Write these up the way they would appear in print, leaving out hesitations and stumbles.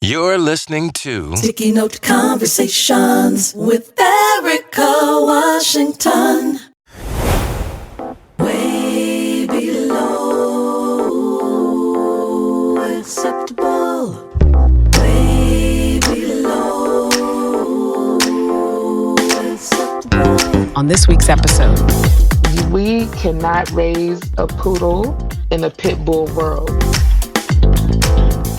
You're listening to Sticky Note Conversations with Erika Washington. Way below acceptable. Way below acceptable. On this week's episode, we cannot raise a poodle in a pit bull world.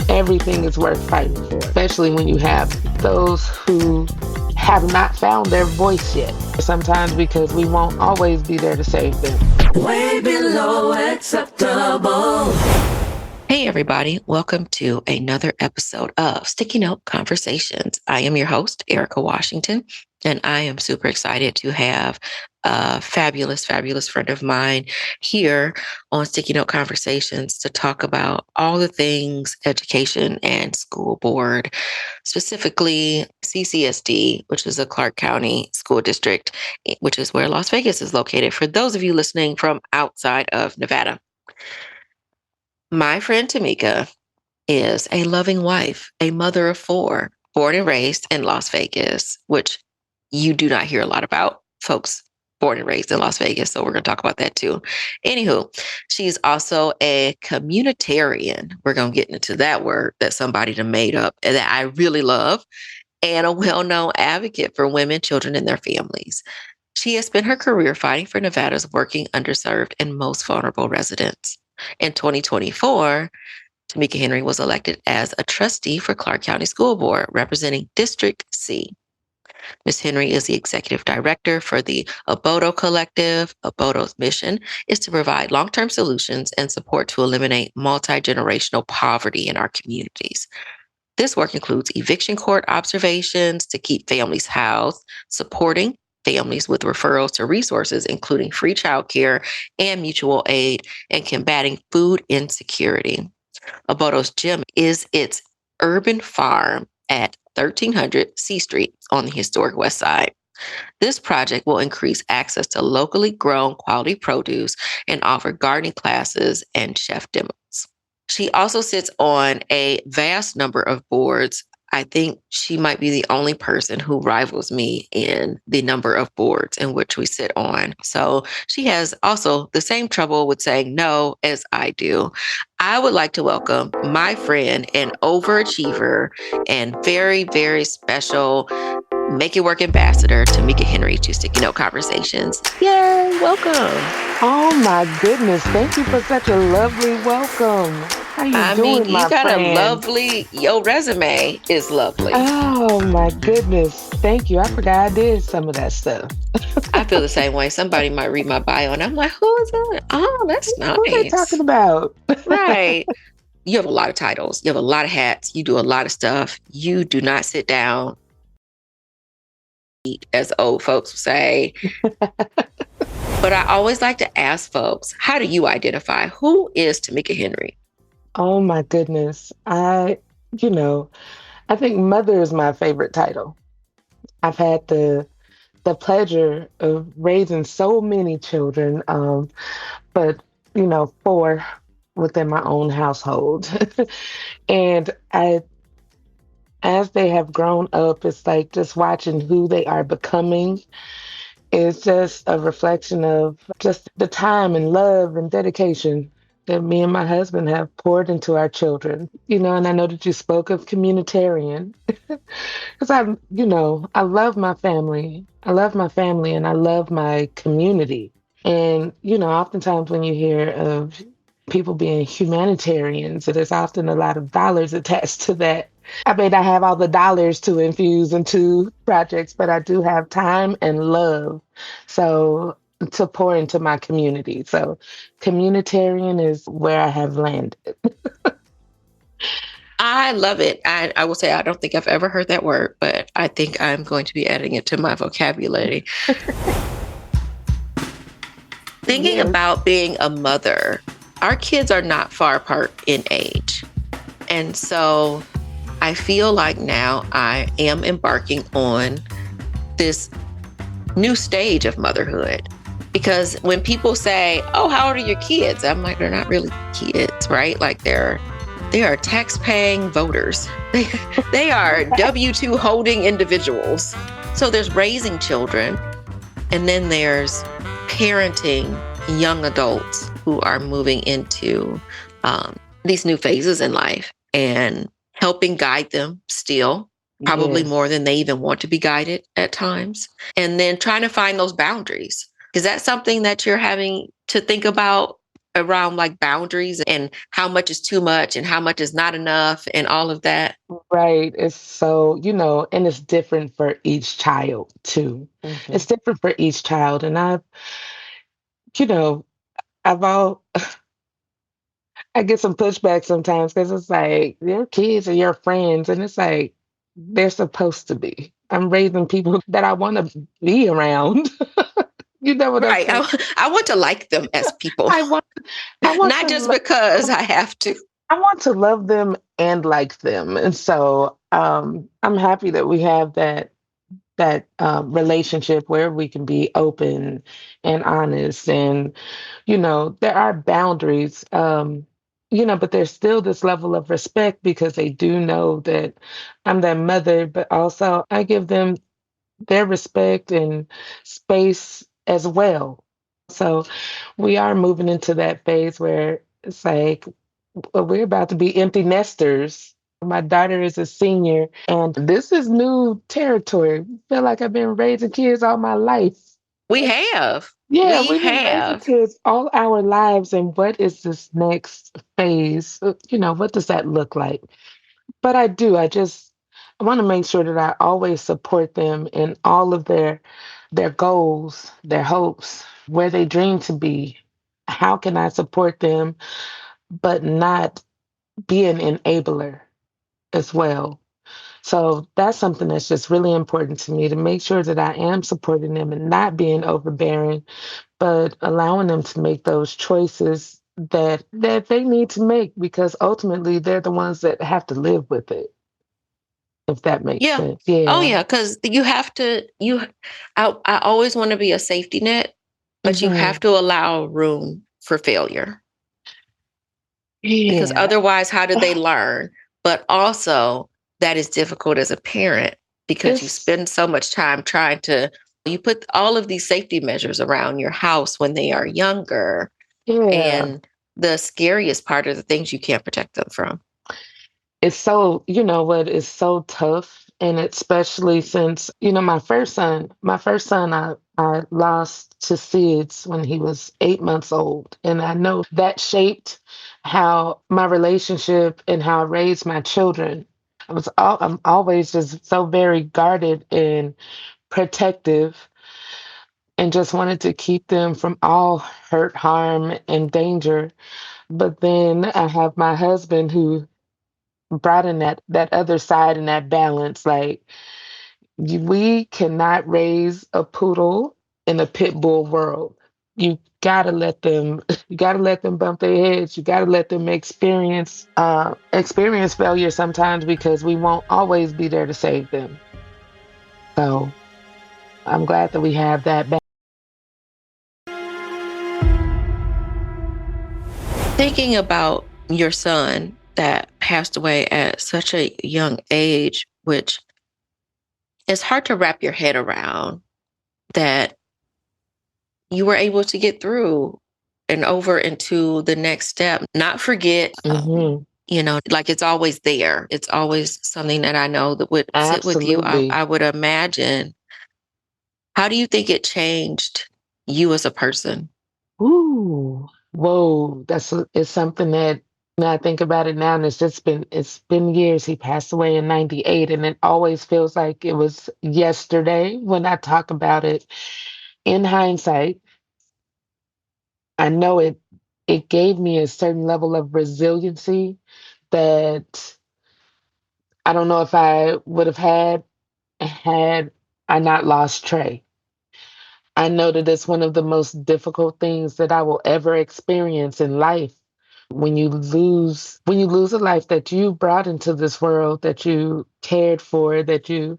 Everything is worth fighting for, especially when you have those who have not found their voice yet. Sometimes because we won't always be there to save them. Way below acceptable. Hey everybody, welcome to another episode of Sticky Note Conversations. I am your host, Erika Washington, and I am super excited to have a fabulous friend of mine here on Sticky Note Conversations to talk about all the things education and school board, specifically CCSD, which is a Clark County school district, which is where Las Vegas is located. For those of you listening from outside of Nevada, my friend Tameka is a loving wife, a mother of 4, born and raised in Las Vegas, which you do not hear a lot about folks born and raised in Las Vegas. So we're going to talk about that too. Anywho, she's also a communitarian. We're going to get into that word that somebody done made up and that I really love, and a well-known advocate for women, children, and their families. She has spent her career fighting for Nevada's working, underserved, and most vulnerable residents. In 2024, Tamika Henry was elected as a trustee for Clark County School Board, representing District C. Ms. Henry is the executive director for the Abodo Collective. Abodo's mission is to provide long-term solutions and support to eliminate multi-generational poverty in our communities. This work includes eviction court observations to keep families housed, supporting families with referrals to resources, including free childcare and mutual aid, and combating food insecurity. Abodo's gem is its urban farm at 1300 C Street on the historic West Side. This project will increase access to locally grown quality produce and offer gardening classes and chef demos. She also sits on a vast number of boards. I think she might be the only person who rivals me in the number of boards in which we sit on. So she has also the same trouble with saying no as I do. I would like to welcome my friend and overachiever and very, very special Make It Work ambassador, Tamika Henry, to Sticky Note Conversations. Yay, welcome. Oh my goodness. Thank you for such a lovely welcome. How you doing, you my got friend? your resume is lovely. Oh my goodness. Thank you. I forgot I did some of that stuff. I feel the same way. Somebody might read my bio and I'm like, who is that? Oh, that's nice. What are they talking about? Right. You have a lot of titles. You have a lot of hats. You do a lot of stuff. You do not sit down, as old folks say. But I always like to ask folks, how do you identify? Who is Tamika Henry? Oh my goodness. I think mother is my favorite title. I've had the pleasure of raising so many children, but 4 within my own household. And as they have grown up, it's like just watching who they are becoming is just a reflection of just the time and love and dedication that me and my husband have poured into our children. And I know that you spoke of communitarian because I love my family. I love my family and I love my community. And, oftentimes when you hear of people being humanitarians, there's often a lot of dollars attached to that. I may not have all the dollars to infuse into projects, but I do have time and love. So to pour into my community. So communitarian is where I have landed. I love it. I will say I don't think I've ever heard that word, but I think I'm going to be adding it to my vocabulary. Thinking about being a mother, our kids are not far apart in age. And so I feel like now I am embarking on this new stage of motherhood. Because when people say, oh, how old are your kids? I'm like, they're not really kids, right? Like they're They are tax-paying voters. They are W-2 holding individuals. So there's raising children, and then there's parenting young adults who are moving into these new phases in life and helping guide them still, probably more Yes. than they even want to be guided at times. And then trying to find those boundaries. Is that something that you're having to think about around like boundaries and how much is too much and how much is not enough and all of that? Right. It's so, and it's different for each child too. It's different for each child. And you know, I've all I get some pushback sometimes because it's like your kids are your friends, and it's like they're supposed to be. I'm raising people that I want to be around. You know what I'm Right. saying? I want to like them as people, I want I want not to just because I have to. I want to love them and like them. And so I'm happy that we have that relationship where we can be open and honest, and there are boundaries, but there's still this level of respect because they do know that I'm their mother, but also I give them their respect and space as well. So we are moving into that phase where it's like, well, we're about to be empty nesters. My daughter is a senior, and this is new territory. I feel like I've been raising kids all my life. We have. Yeah, We we've been raising have. kids all our lives, and what is this next phase? What does that look like? But I want to make sure that I always support them in all of their goals, their hopes, where they dream to be. How can I support them, but not be an enabler as well? So that's something that's just really important to me, to make sure that I am supporting them and not being overbearing, but allowing them to make those choices that they need to make, because ultimately they're the ones that have to live with it, if that makes Yeah. sense. Oh, Yeah. yeah. Because you have to, I always want to be a safety net, but you have Hmm. to allow room for failure because Yeah. otherwise, how do they learn? But also, that is difficult as a parent because you It's spend so much time you put all of these safety measures around your house when they are younger. yeah. And the scariest part are the things you can't protect them from. It's so, what is so tough. And especially since, my first son, I lost to SIDS when he was 8 months old. And I know that shaped how my relationship and how I raised my children. I'm always just so very guarded and protective, and just wanted to keep them from all hurt, harm, and danger. But then I have my husband who brought in that other side and that balance. Like, we cannot raise a poodle in a pit bull world. You gotta let them. You gotta let them bump their heads. You gotta let them experience failure sometimes, because we won't always be there to save them. So I'm glad that we have that. Thinking about your son that passed away at such a young age, which is hard to wrap your head around, that you were able to get through and over into the next step, not forget, Hmm. like it's always there. It's always something that I know that would sit with you. Absolutely. I would imagine. How do you think it changed you as a person? Ooh, whoa, it's something that, when I think about it now, and it's been years. He passed away in '98, and it always feels like it was yesterday when I talk about it. In hindsight, I know it gave me a certain level of resiliency that I don't know if I would have had I not lost Trey. I know that it's one of the most difficult things that I will ever experience in life, when you lose a life that you brought into this world, that you cared for, that you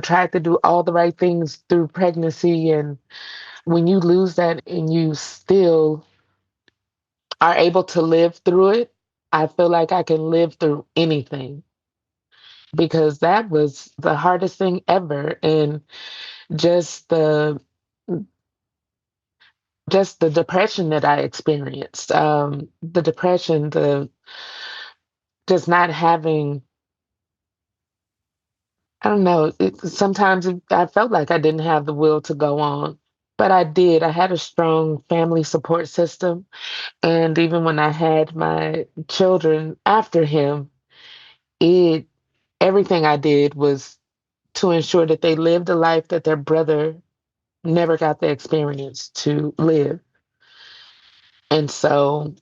tried to do all the right things through pregnancy, and when you lose that and you still are able to live through it. I feel like I can live through anything because that was the hardest thing ever. And just the just the depression that I experienced, the depression, the just not having, I don't know, sometimes I felt like I didn't have the will to go on, but I did. I had a strong family support system. And even when I had my children after him, it everything I did was to ensure that they lived a life that their brother never got the experience to live. And so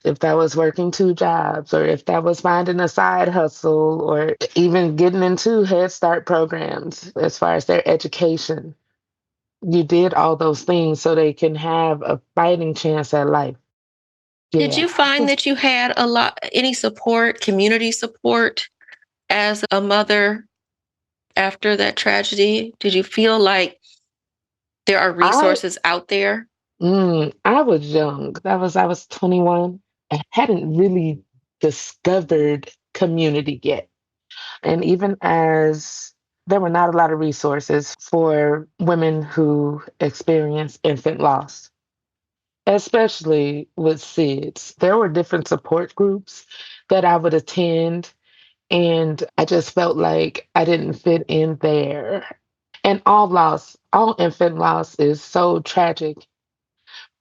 if that was working two jobs, or if that was finding a side hustle, or even getting into Head Start programs as far as their education, you did all those things so they can have a fighting chance at life. Did Yeah. you find that you had any support, community support as a mother after that tragedy? Did you feel like there are I resources out there? I was young. I was 21. I hadn't really discovered community yet. And even as there were not a lot of resources for women who experience infant loss, especially with SIDS. There were different support groups that I would attend, and I just felt like I didn't fit in there. And all infant loss is so tragic,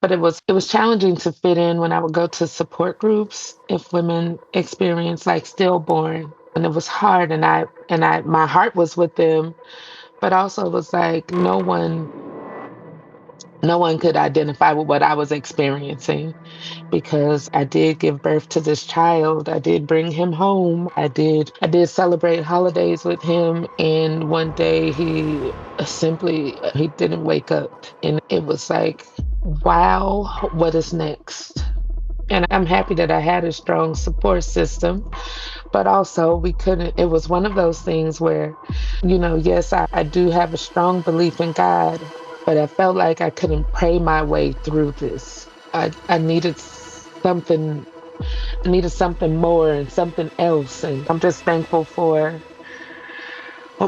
but it was challenging to fit in when I would go to support groups if women experience like stillborn. And it was hard, and I my heart was with them, but also it was like no one could identify with what I was experiencing because I did give birth to this child. I did bring him home. I did celebrate holidays with him, and one day he didn't wake up, and it was like, wow, what is next? And I'm happy that I had a strong support system, but also we couldn't, it was one of those things where, yes, I do have a strong belief in God, but I felt like I couldn't pray my way through this. I needed something, I needed something more and something else. And I'm just thankful for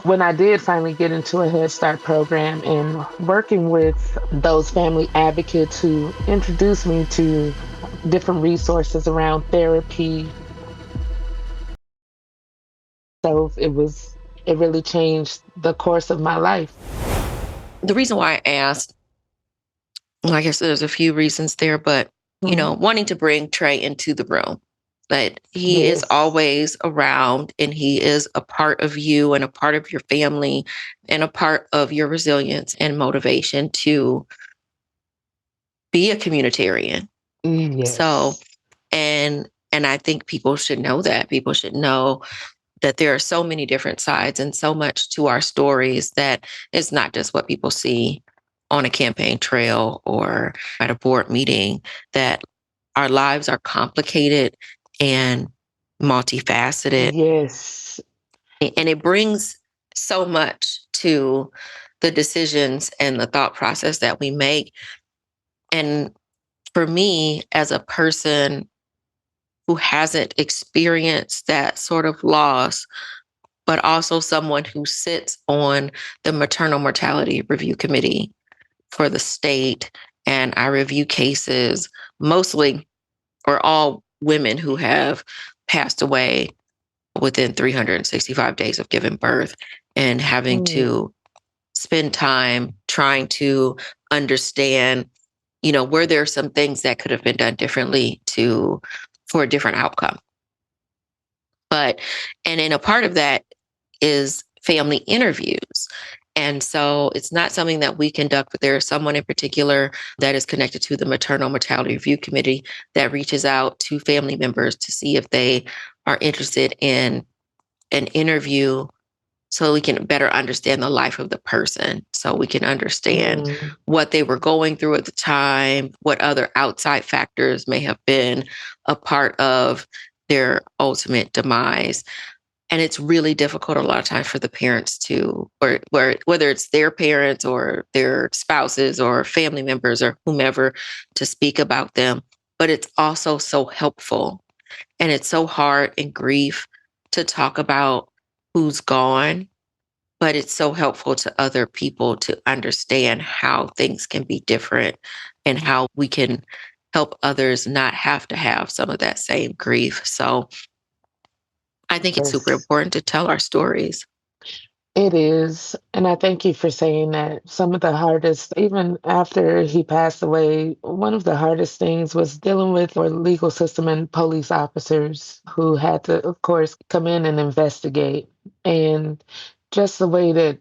when I did finally get into a Head Start program and working with those family advocates who introduced me to different resources around therapy. So it really changed the course of my life. The reason why I asked, well, I guess there's a few reasons there, but Mhm. wanting to bring Trey into the room, that he is Yes. always around and he is a part of you and a part of your family and a part of your resilience and motivation to be a communitarian. So, Yes. and I think people should know that. People should know that there are so many different sides and so much to our stories that it's not just what people see on a campaign trail or at a board meeting, that our lives are complicated and multifaceted. Yes. And it brings so much to the decisions and the thought process that we make. And for me, as a person who hasn't experienced that sort of loss, but also someone who sits on the Maternal Mortality Review Committee for the state. And I review cases mostly or all women who have passed away within 365 days of giving birth, and having Mm. to spend time trying to understand, were there some things that could have been done differently for a different outcome. But, and then a part of that is family interviews. And so it's not something that we conduct, but there is someone in particular that is connected to the Maternal Mortality Review Committee that reaches out to family members to see if they are interested in an interview so we can better understand the life of the person, so we can understand Mm. what they were going through at the time, what other outside factors may have been a part of their ultimate demise. And it's really difficult a lot of times for the parents to, or whether it's their parents or their spouses or family members or whomever, to speak about them. But it's also so helpful And it's so hard in grief to talk about who's gone, but it's so helpful to other people to understand how things can be different and how we can help others not have to have some of that same grief. So I think it's super Yes. important to tell our stories. It is. And I thank you for saying that. Some of the hardest, even after he passed away, one of the hardest things was dealing with our legal system and police officers who had to, of course, come in and investigate. And just the way that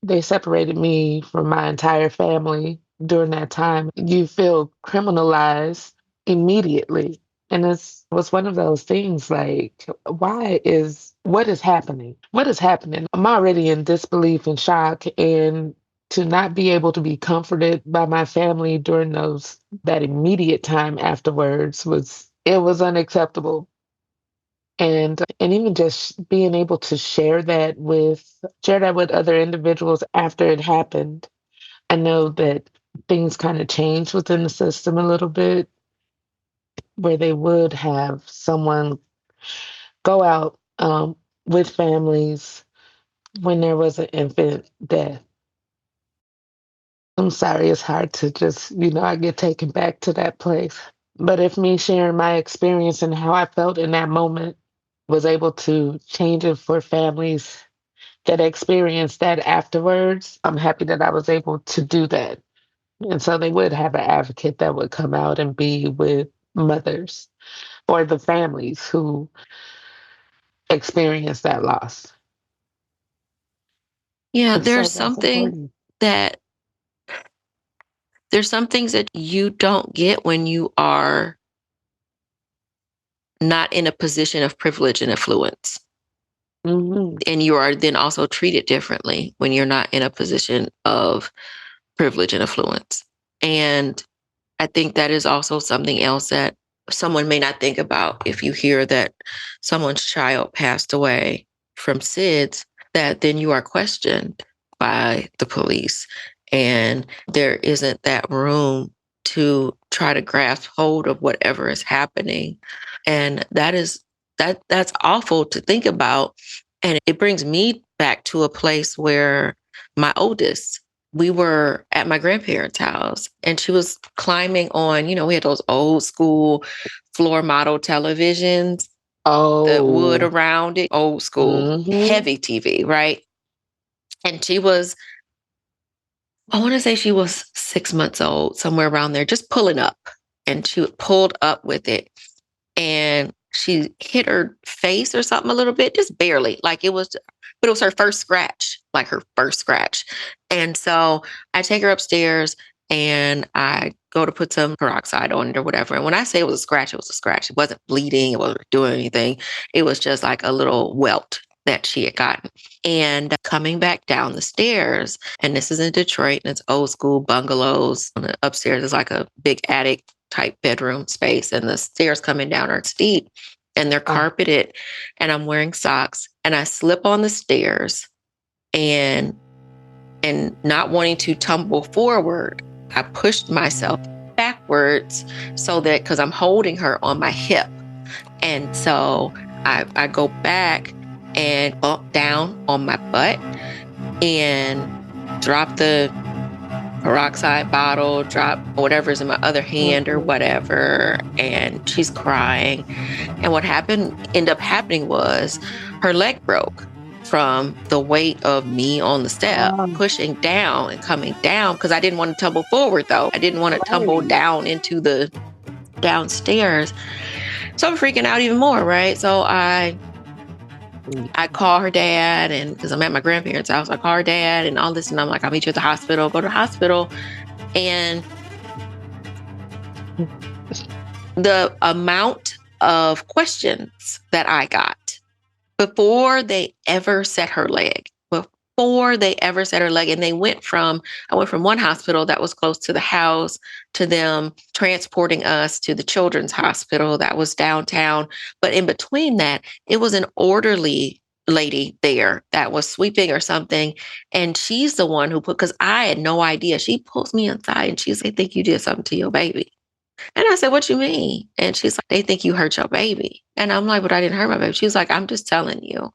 they separated me from my entire family during that time, you feel criminalized immediately. And it was one of those things like, what is happening? What is happening? I'm already in disbelief and shock. And to not be able to be comforted by my family during that immediate time afterwards it was unacceptable. And even just being able to share that with other individuals after it happened. I know that things kind of changed within the system a little bit, where they would have someone go out with families when there was an infant death. I'm sorry, it's hard to just, I get taken back to that place. But if me sharing my experience and how I felt in that moment was able to change it for families that experienced that afterwards, I'm happy that I was able to do that. And so they would have an advocate that would come out and be with mothers or the families who experienced that loss. Yeah, And so that's important. that there's some things that you don't get when you are not in a position of privilege and influence. Hmm. And you are then also treated differently when you're not in a position of privilege and influence. And I think that is also something else that someone may not think about. If you hear that someone's child passed away from SIDS, that then you are questioned by the police. And there isn't that room to try to grasp hold of whatever is happening. And that's awful to think about. And it brings me back to a place where my oldest, we were at my grandparents' house and she was climbing on, we had those old school floor model televisions, the wood Oh, around it, old school, hmm. heavy TV, right? And I want to say she was 6 months old, somewhere around there, just pulling up. And she pulled up with it and she hit her face or something a little bit, just barely. But it was her first scratch, like her first scratch. And so I take her upstairs and I go to put some peroxide on it or whatever. And when I say it was a scratch, it was a scratch. It wasn't bleeding. It wasn't doing anything. It was just like a little welt that she had gotten. And coming back down the stairs, and this is in Detroit, and it's old school bungalows. And the upstairs is like a big attic type bedroom space, and the stairs coming down are steep and they're Oh, carpeted. And I'm wearing socks, and I slip on the stairs, and not wanting to tumble forward, I pushed myself backwards so that because I'm holding her on my hip. And so I go back and bump down on my butt and drop the peroxide bottle, drop whatever's in my other hand or mhm. whatever. And she's crying. And what ended up happening was her leg broke from the weight of me on the step, Oh, pushing down and coming down because I didn't want to tumble forward though. I didn't want to tumble right. down into the downstairs. So I'm freaking out even more, right? So I call her dad, and because I'm at my grandparents' house, I call her dad and all this, and I'm like, I'll meet you at the hospital, go to the hospital. And the amount of questions that I got before they ever set her leg, and I went from one hospital that was close to the house to them transporting us to the children's hospital that was downtown. But in between that, it was an orderly lady there that was sweeping or something. And she's the one because I had no idea. She pulls me inside and she's like, I think you did something to your baby. And I said, what you mean? And she's like, they think you hurt your baby. And I'm like, but I didn't hurt my baby. She was like, I'm just telling you.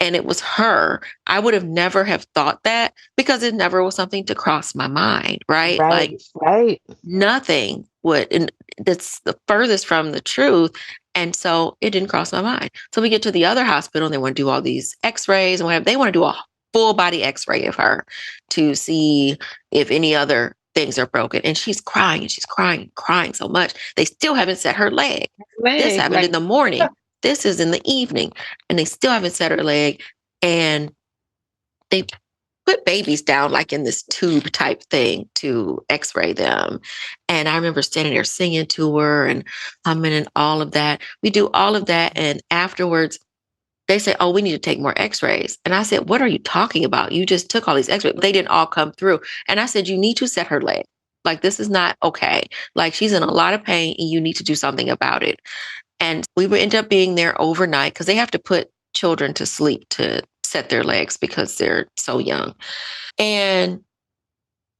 And it was her. I would have never have thought that because it never was something to cross my mind, right? Like Right, right. nothing would, and that's the furthest from the truth. And so it didn't cross my mind. So we get to the other hospital and they want to do all these x-rays and whatever. They want to do a full body x-ray of her to see if any other things are broken. And she's crying and she's crying, crying so much. They still haven't set her leg. This Leg, happened like, in the morning. This is in the evening. And they still haven't set her leg. And they put babies down like in this tube type thing to x-ray them. And I remember standing there singing to her and humming and all of that. We do all of that. And afterwards, they say, oh, we need to take more x-rays. And I said, what are you talking about? You just took all these x-rays. They didn't all come through. And I said, you need to set her leg. Like, this is not okay. Like, she's in a lot of pain and you need to do something about it. And we would end up being there overnight because they have to put children to sleep to set their legs because they're so young. And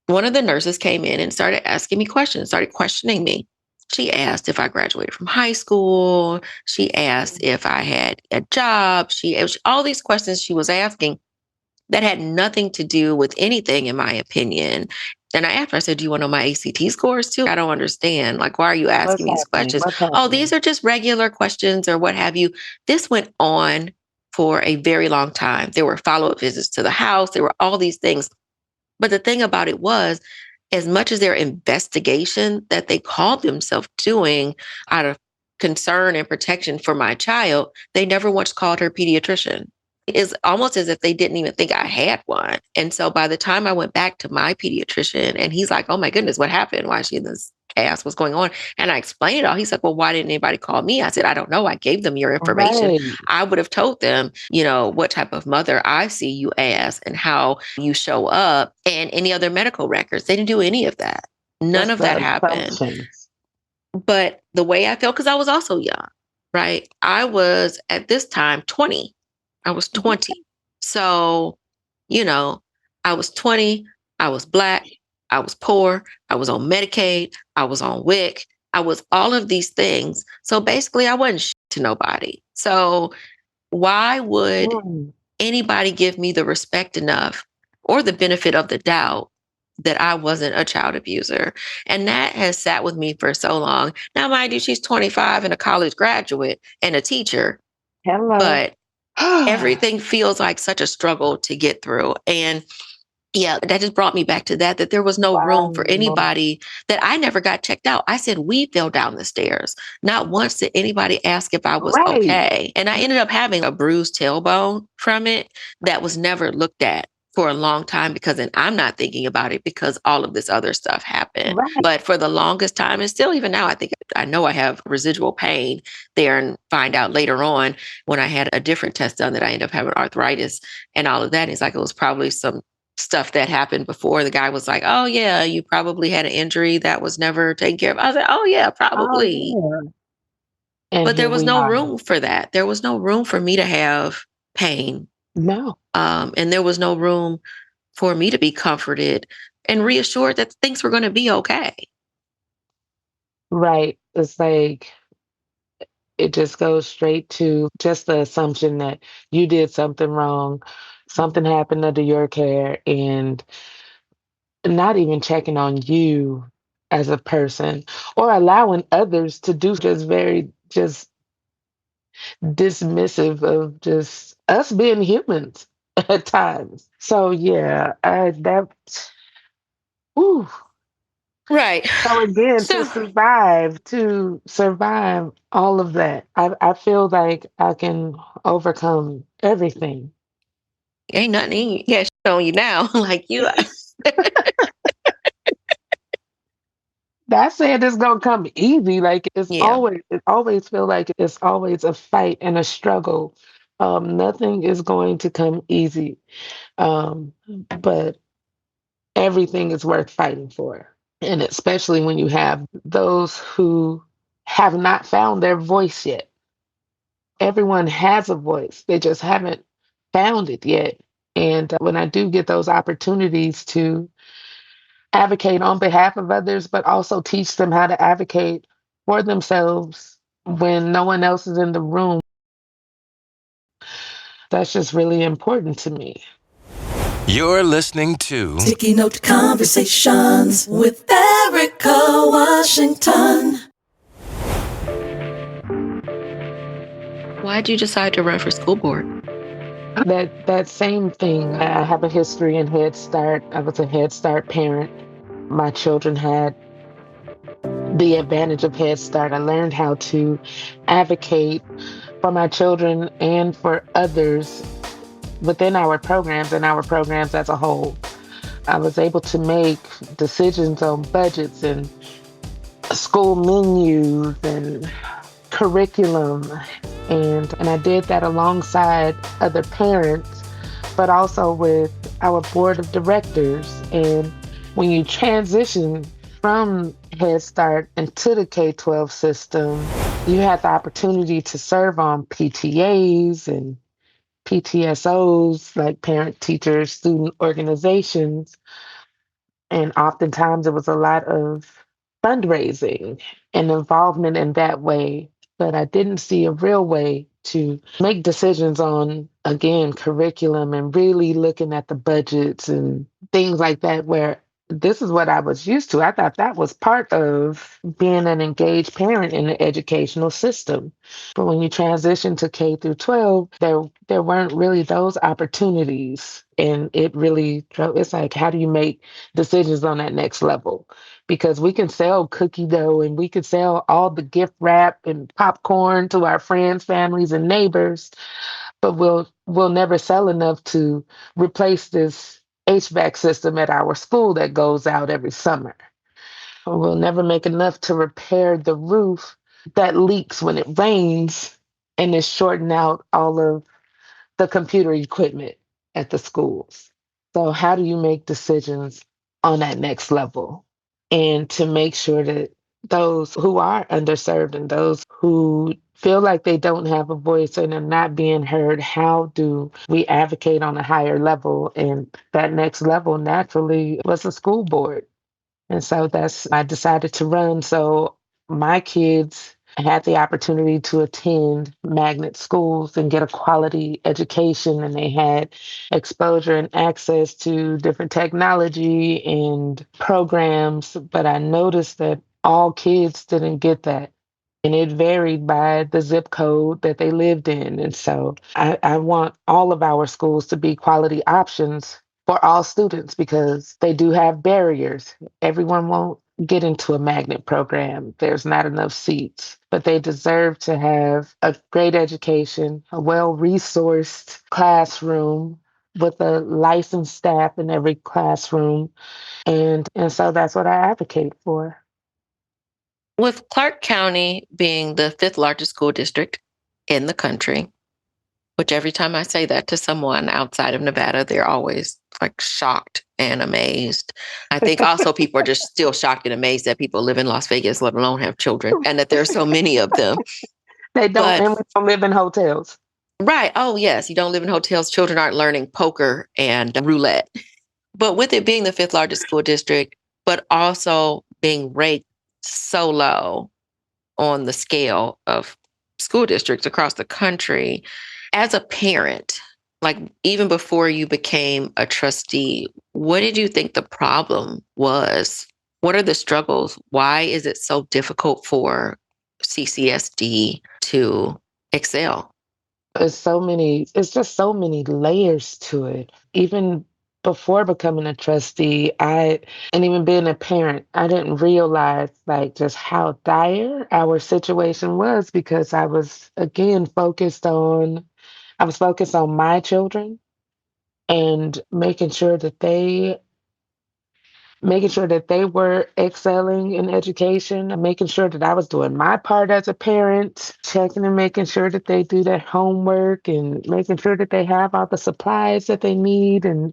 one of the nurses came in and started asking me questions, started questioning me. She asked if I graduated from high school. She asked if I had a job. All these questions she was asking that had nothing to do with anything, in my opinion. And I said, do you want to know my ACT scores too? I don't understand. Like, why are you asking what's me these happening? questions? What's Oh, these happening? are just regular questions or what have you. This went on for a very long time. There were follow-up visits to the house. There were all these things. But the thing about it was, as much as their investigation that they called themselves doing out of concern and protection for my child, they never once called her pediatrician. It's almost as if they didn't even think I had one. And so by the time I went back to my pediatrician and he's like, oh my goodness, what happened? Why is she in this cast? What's going on? And I explained it all. He's like, well, why didn't anybody call me? I said, I don't know. I gave them your information. Right, I would have told them, what type of mother I see you as and how you show up and any other medical records. They didn't do any of that. None just of that the happened. assumptions. But the way I felt, because I was also young, right? I was at this time 20. I was 20. So, you know, I was 20. I was Black. I was poor. I was on Medicaid. I was on WIC. I was all of these things. So basically, I wasn't to nobody. So why would Mm, anybody give me the respect enough or the benefit of the doubt that I wasn't a child abuser? And that has sat with me for so long. Now, mind you, she's 25 and a college graduate and a teacher, hello. but everything feels like such a struggle to get through. And yeah, that just brought me back to that there was no room for Wow. anybody, that I never got checked out. I said, we fell down the stairs. Not once did anybody ask if I was Right, okay. And I ended up having a bruised tailbone from it that was never looked at for a long time because then I'm not thinking about it because all of this other stuff happened. right. But for the longest time, and still even now, I know I have residual pain there, and find out later on when I had a different test done that I ended up having arthritis and all of that. And it's like it was probably some stuff that happened before. The guy was like, oh yeah, you probably had an injury that was never taken care of. I was like, oh yeah, Oh, probably. yeah. And But there here was we no are. room for that. There was no room for me to have pain. No, And there was no room for me to be comforted and reassured that things were going to be okay. right. It's like it just goes straight to just the assumption that you did something wrong, something happened under your care, and not even checking on you as a person or allowing others to do just very just dismissive of just us being humans at times. So yeah, I that whew. Right. So again, So to survive all of that, I feel like I can overcome everything. ain't nothing yeah on you now. Like you Not saying it's gonna come easy. Like yeah. it always feel like it's always a fight and a struggle. Nothing is going to come easy. But everything is worth fighting for. And especially when you have those who have not found their voice yet. Everyone has a voice, they just haven't found it yet. And when I do get those opportunities to advocate on behalf of others, but also teach them how to advocate for themselves when no one else is in the room. That's just really important to me. You're listening to Sticky Note Conversations with Erika Washington. Why'd you decide to run for school board? That same thing. I have a history in Head Start. I was a Head Start parent. My children had the advantage of Head Start. I learned how to advocate for my children and for others within our programs and our programs as a whole. I was able to make decisions on budgets and school menus and curriculum. And I did that alongside other parents, but also with our board of directors. And when you transition from Head Start into the K-12 system, you have the opportunity to serve on PTAs and PTSOs, like parent teacher student organizations. And oftentimes it was a lot of fundraising and involvement in that way. But I didn't see a real way to make decisions on, again, curriculum and really looking at the budgets and things like that, where this is what I was used to. I thought that was part of being an engaged parent in the educational system. But when you transition to K through 12, there weren't really those opportunities. And it really, it's like, how do you make decisions on that next level? Because we can sell cookie dough and we can sell all the gift wrap and popcorn to our friends, families, and neighbors, but we'll never sell enough to replace this HVAC system at our school that goes out every summer. We'll never make enough to repair the roof that leaks when it rains and is shorting out all of the computer equipment at the schools. So, how do you make decisions on that next level? And to make sure that those who are underserved and those who feel like they don't have a voice and are not being heard, how do we advocate on a higher level? And that next level naturally was the school board. And so I decided to run. So my kids had the opportunity to attend magnet schools and get a quality education, and they had exposure and access to different technology and programs. But I noticed that all kids didn't get that. And it varied by the zip code that they lived in. And so I want all of our schools to be quality options for all students because they do have barriers. Everyone won't get into a magnet program. There's not enough seats, but they deserve to have a great education, a well-resourced classroom with a licensed staff in every classroom. And so that's what I advocate for. With Clark County being the fifth largest school district in the country, which every time I say that to someone outside of Nevada, they're always like shocked and amazed. I think also people are just still shocked and amazed that people live in Las Vegas, let alone have children, and that there's so many of them. They don't, But and we don't live in hotels. right. Oh, yes. You don't live in hotels. Children aren't learning poker and roulette. But with it being the fifth largest school district, but also being ranked so low on the scale of school districts across the country, as a parent, like even before you became a trustee, what did you think the problem was? What are the struggles? Why is it so difficult for CCSD to excel? It's just so many layers to it. Even before becoming a trustee, and even being a parent, I didn't realize like just how dire our situation was because I was again I was focused on my children and making sure that they were excelling in education and making sure that I was doing my part as a parent, checking and making sure that they do their homework and making sure that they have all the supplies that they need. And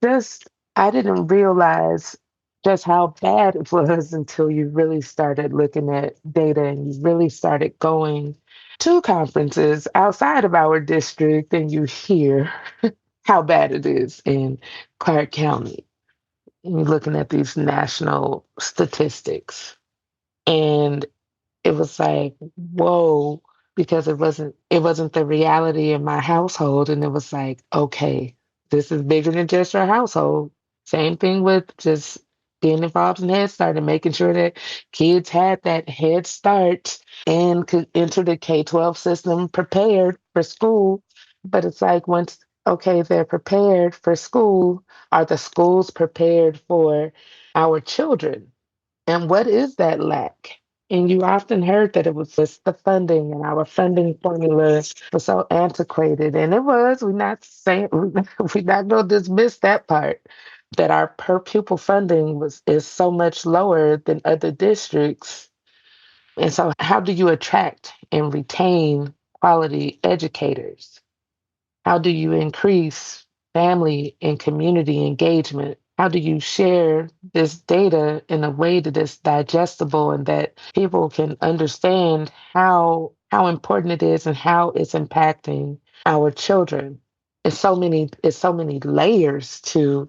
just, I didn't realize just how bad it was until you really started looking at data and you really started going to conferences outside of our district and you hear how bad it is in Clark County. you're looking at these national statistics. And it was like, whoa, because it wasn't the reality in my household. And it was like, okay, this is bigger than just your household. Same thing with just being involved in Head Start and making sure that kids had that head start and could enter the K-12 system prepared for school. But it's like once, okay, they're prepared for school, are the schools prepared for our children? And what is that lack? And you often heard that it was just the funding, and our funding formula was so antiquated. And it was. We're not saying we're not going to dismiss that part. That our per pupil funding is so much lower than other districts. And so, how do you attract and retain quality educators? How do you increase family and community engagement? How do you share this data in a way that is digestible and that people can understand how important it is and how it's impacting our children? It's so many layers to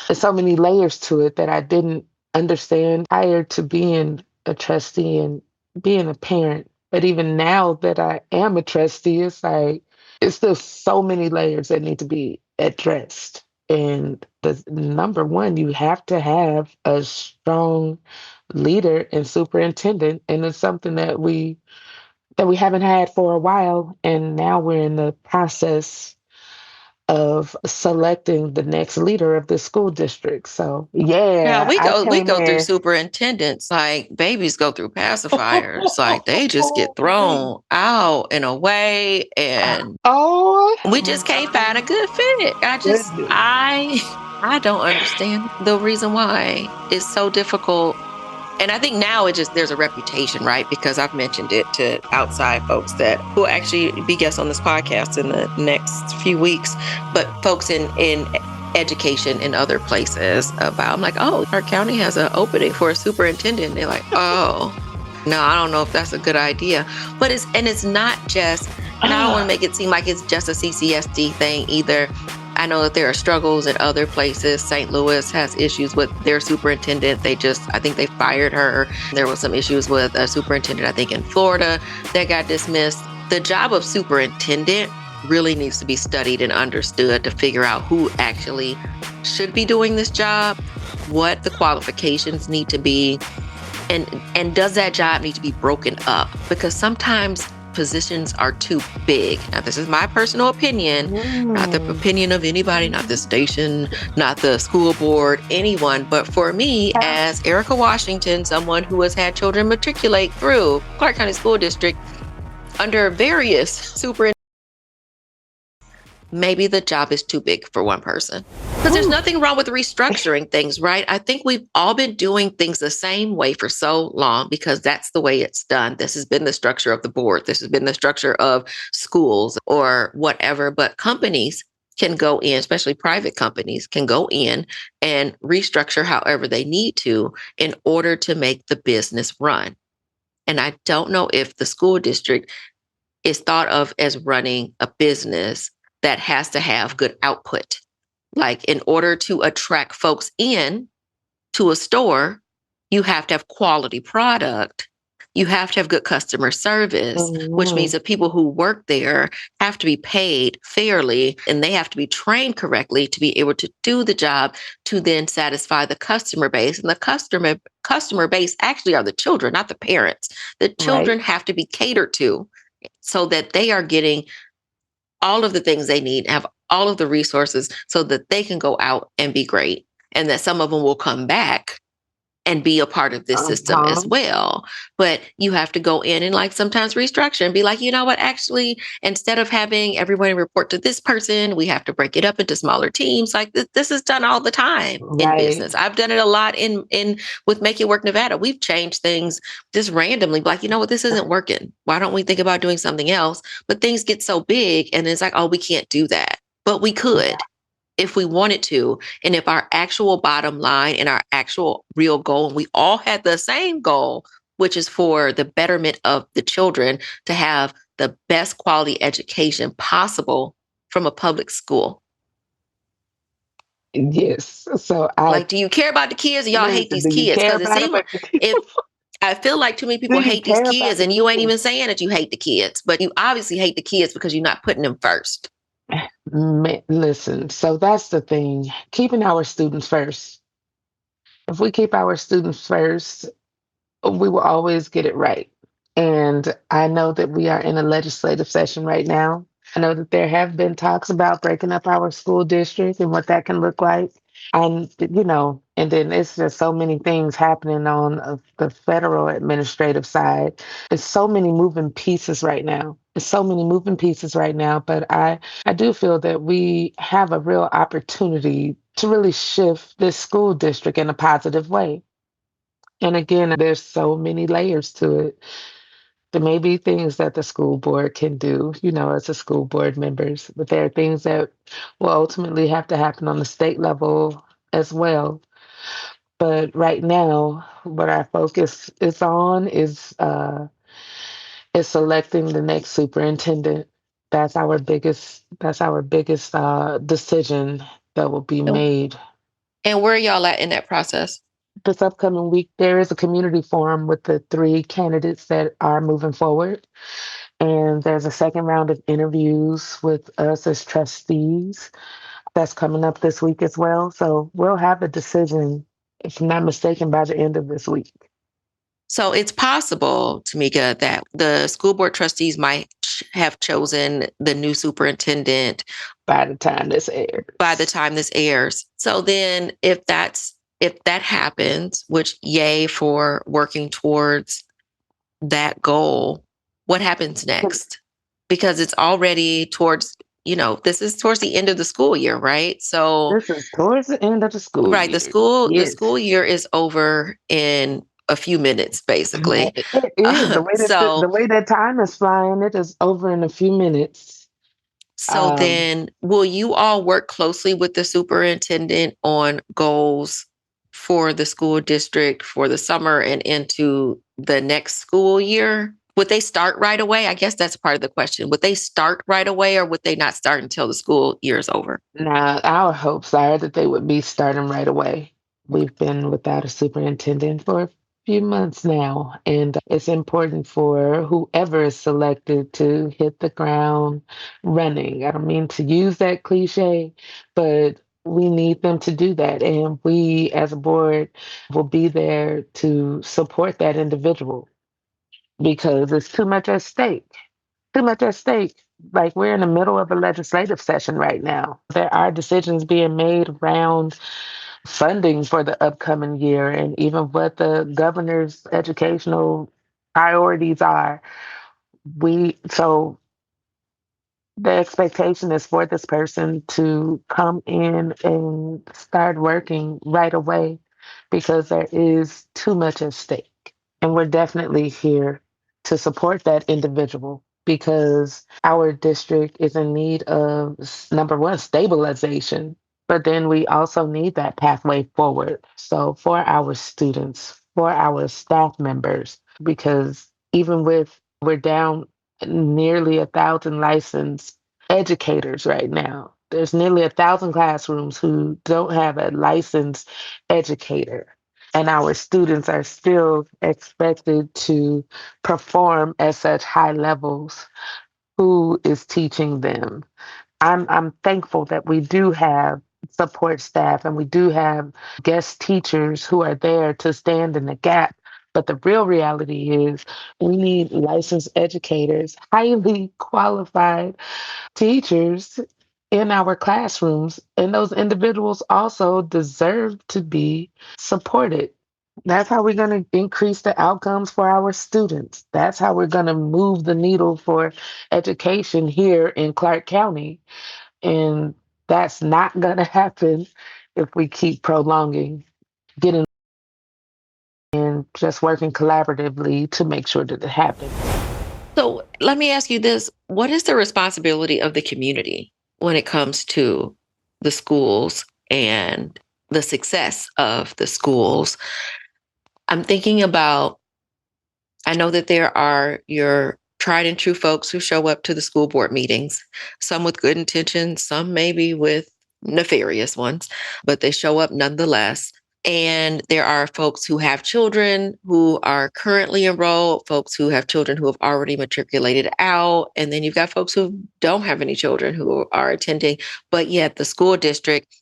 there's so many layers to it that I didn't understand prior to being a trustee and being a parent. But even now that I am a trustee, it's like it's still so many layers that need to be addressed. And the number one, you have to have a strong leader and superintendent. And it's something that we haven't had for a while. And now we're in the process of selecting the next leader of the school district. So Yeah, yeah, we I go came through in. superintendents like babies go through pacifiers. Like they just get thrown out and away, and Oh we just can't find a good fit. goodness. I don't understand the reason why it's so difficult. And I think now it just there's a reputation, right? Because I've mentioned it to outside folks that will actually be guests on this podcast in the next few weeks, but folks in education in other places about I'm like, oh, our county has an opening for a superintendent. They're like, oh, no, I don't know if that's a good idea. But it's not just, and I don't want to make it seem like it's just a CCSD thing either. I know that there are struggles in other places. St. Louis has issues with their superintendent. I think they fired her. There was some issues with a superintendent, I think in Florida, that got dismissed. The job of superintendent really needs to be studied and understood to figure out who actually should be doing this job, what the qualifications need to be, and does that job need to be broken up? Because sometimes positions are too big. Now, this is my personal opinion, not the opinion of anybody, not the station, not the school board, anyone. But for me, as Erika Washington, someone who has had children matriculate through Clark County School District under various superintendents, maybe the job is too big for one person. Because there's nothing wrong with restructuring things, right? I think we've all been doing things the same way for so long because that's the way it's done. This has been the structure of the board. This has been the structure of schools or whatever. But companies can go in, especially private companies, can go in and restructure however they need to in order to make the business run. And I don't know if the school district is thought of as running a business that has to have good output. Like in order to attract folks in to a store, you have to have quality product. You have to have good customer service, which means that people who work there have to be paid fairly and they have to be trained correctly to be able to do the job to then satisfy the customer base. And the customer base actually are the children, not the parents. The children Right. have to be catered to so that they are getting all of the things they need, have all of the resources so that they can go out and be great. And that some of them will come back and be a part of this system as Uh-huh. well. But you have to go in and like sometimes restructure and be like, you know what, actually, instead of having everybody report to this person, we have to break it up into smaller teams. Like this is done all the time in Right. business. I've done it a lot in with Make It Work Nevada. We've changed things just randomly, like, you know what, this isn't working. Why don't we think about doing something else? But things get so big and it's like, oh, we can't do that. But we could if we wanted to. And if our actual bottom line and our actual real goal, and we all had the same goal, which is for the betterment of the children to have the best quality education possible from a public school. Yes. So I Like, do you care about the kids or y'all hate listen, these do you kids? care Because it about it? seems like if I feel like too many Do people you hate these care about kids the and you ain't kids? even saying that you hate the kids, but you obviously hate the kids because you're not putting them first. Listen, so that's the thing. Keeping our students first. If we keep our students first, we will always get it right. And I know that we are in a legislative session right now. I know that there have been talks about breaking up our school district and what that can look like. And, and then it's just so many things happening on the federal administrative side. There's so many moving pieces right now. There's so many moving pieces right now. But I do feel that we have a real opportunity to really shift this school district in a positive way. And again, there's so many layers to it. There may be things that the school board can do, as a school board members, but there are things that will ultimately have to happen on the state level as well. But right now, what our focus is on is selecting the next superintendent. That's our biggest decision that will be And made. and where are y'all at in that process? This upcoming week, there is a community forum with the three candidates that are moving forward. And there's a second round of interviews with us as trustees that's coming up this week as well. So we'll have a decision, if I'm not mistaken, by the end of this week. So it's possible, Tamika, that the school board trustees might have chosen the new superintendent By the time this airs. by the time this airs. So then if that happens, which yay for working towards that goal, what happens next? Because it's already towards, this is towards the end of the school year, right? So This is towards the end of the school right, the year. school Yes. year is over in a few minutes, basically. It is. The So way that time is flying, it is over in a few minutes. so Um, then will you all work closely with the superintendent on goals for the school district for the summer and into the next school year? Would they start right away? I guess that's part of the question. Would they start right away or would they not start until the school year is over? Now, our hopes are that they would be starting right away. We've been without a superintendent for a few months now, and it's important for whoever is selected to hit the ground running. I don't mean to use that cliche, but we need them to do that. And we, as a board, will be there to support that individual because it's too much at stake. Too much at stake. Like we're in the middle of a legislative session right now. There are decisions being made around funding for the upcoming year and even what the governor's educational priorities are. So the expectation is for this person to come in and start working right away because there is too much at stake. And we're definitely here to support that individual because our district is in need of, number one, stabilization, but then we also need that pathway forward. So for our students, for our staff members, because even with, we're down nearly 1,000 licensed educators right now. There's nearly 1,000 classrooms who don't have a licensed educator, and our students are still expected to perform at such high levels. Who is teaching them? I'm thankful that we do have support staff and we do have guest teachers who are there to stand in the gap. But the real reality is we need licensed educators, highly qualified teachers in our classrooms. And those individuals also deserve to be supported. That's how we're going to increase the outcomes for our students. That's how we're going to move the needle for education here in Clark County. And that's not going to happen if we keep prolonging getting and just working collaboratively to make sure that it happens. So let me ask you this. What is the responsibility of the community when it comes to the schools and the success of the schools? I'm thinking about, I know that there are your tried and true folks who show up to the school board meetings, some with good intentions, some maybe with nefarious ones, but they show up nonetheless. And there are folks who have children who are currently enrolled, folks who have children who have already matriculated out. And then you've got folks who don't have any children who are attending, but yet the school district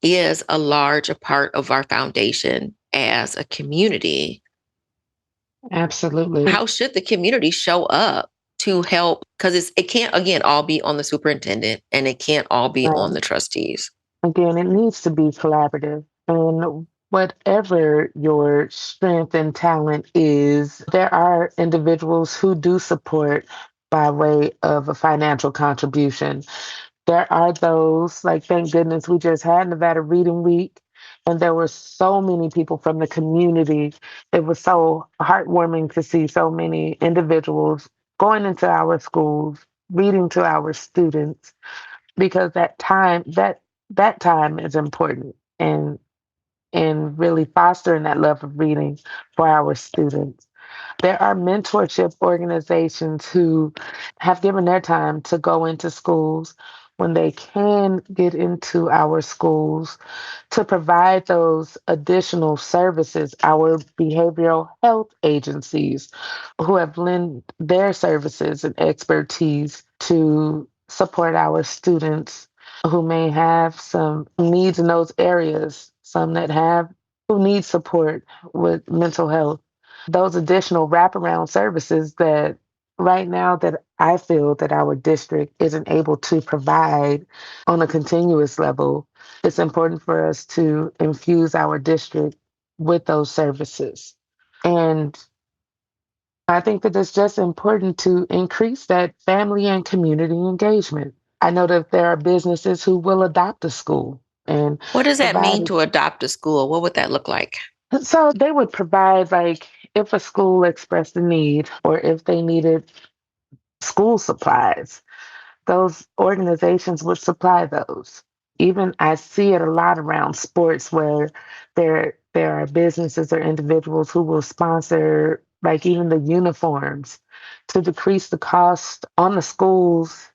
is a large part of our foundation as a community. Absolutely. How should the community show up to help? Because it can't, again, all be on the superintendent and it can't all be on the trustees. Again, it needs to be collaborative. And whatever your strength and talent is, there are individuals who do support by way of a financial contribution. There are those, like, thank goodness we just had Nevada Reading Week, and there were so many people from the community. It was so heartwarming to see so many individuals going into our schools, reading to our students, because that time is important, and really fostering that love of reading for our students. There are mentorship organizations who have given their time to go into schools when they can get into our schools to provide those additional services. Our behavioral health agencies who have lent their services and expertise to support our students who may have some needs in those areas, some that have who need support with mental health. Those additional wraparound services that right now that I feel that our district isn't able to provide on a continuous level, it's important for us to infuse our district with those services. And I think that it's just important to increase that family and community engagement. I know that there are businesses who will adopt a school and What does that mean provide. to adopt a school? What would that look like? So they would provide, like, if a school expressed a need or if they needed school supplies, those organizations would supply those. Even I see it a lot around sports where there are businesses or individuals who will sponsor, like, even the uniforms to decrease the cost on the schools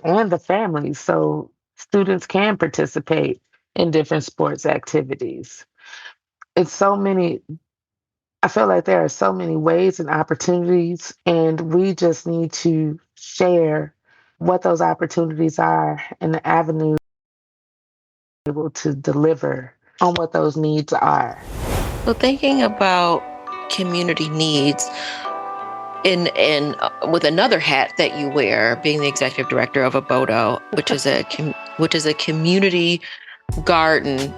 and the families so students can participate in different sports activities. It's so many I feel like there are so many ways and opportunities, and we just need to share what those opportunities are and the avenues able to deliver on what those needs are. So thinking about community needs in with another hat that you wear, being the executive director of Abodo, which is a community garden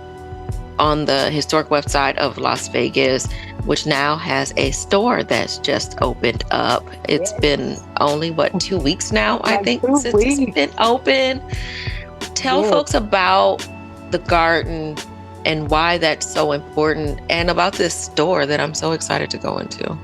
on the historic website of Las Vegas, which now has a store that's just opened up. It's been only 2 weeks now, I think, since it's been open. Tell folks about the garden and why that's so important, and about this store that I'm so excited to go into.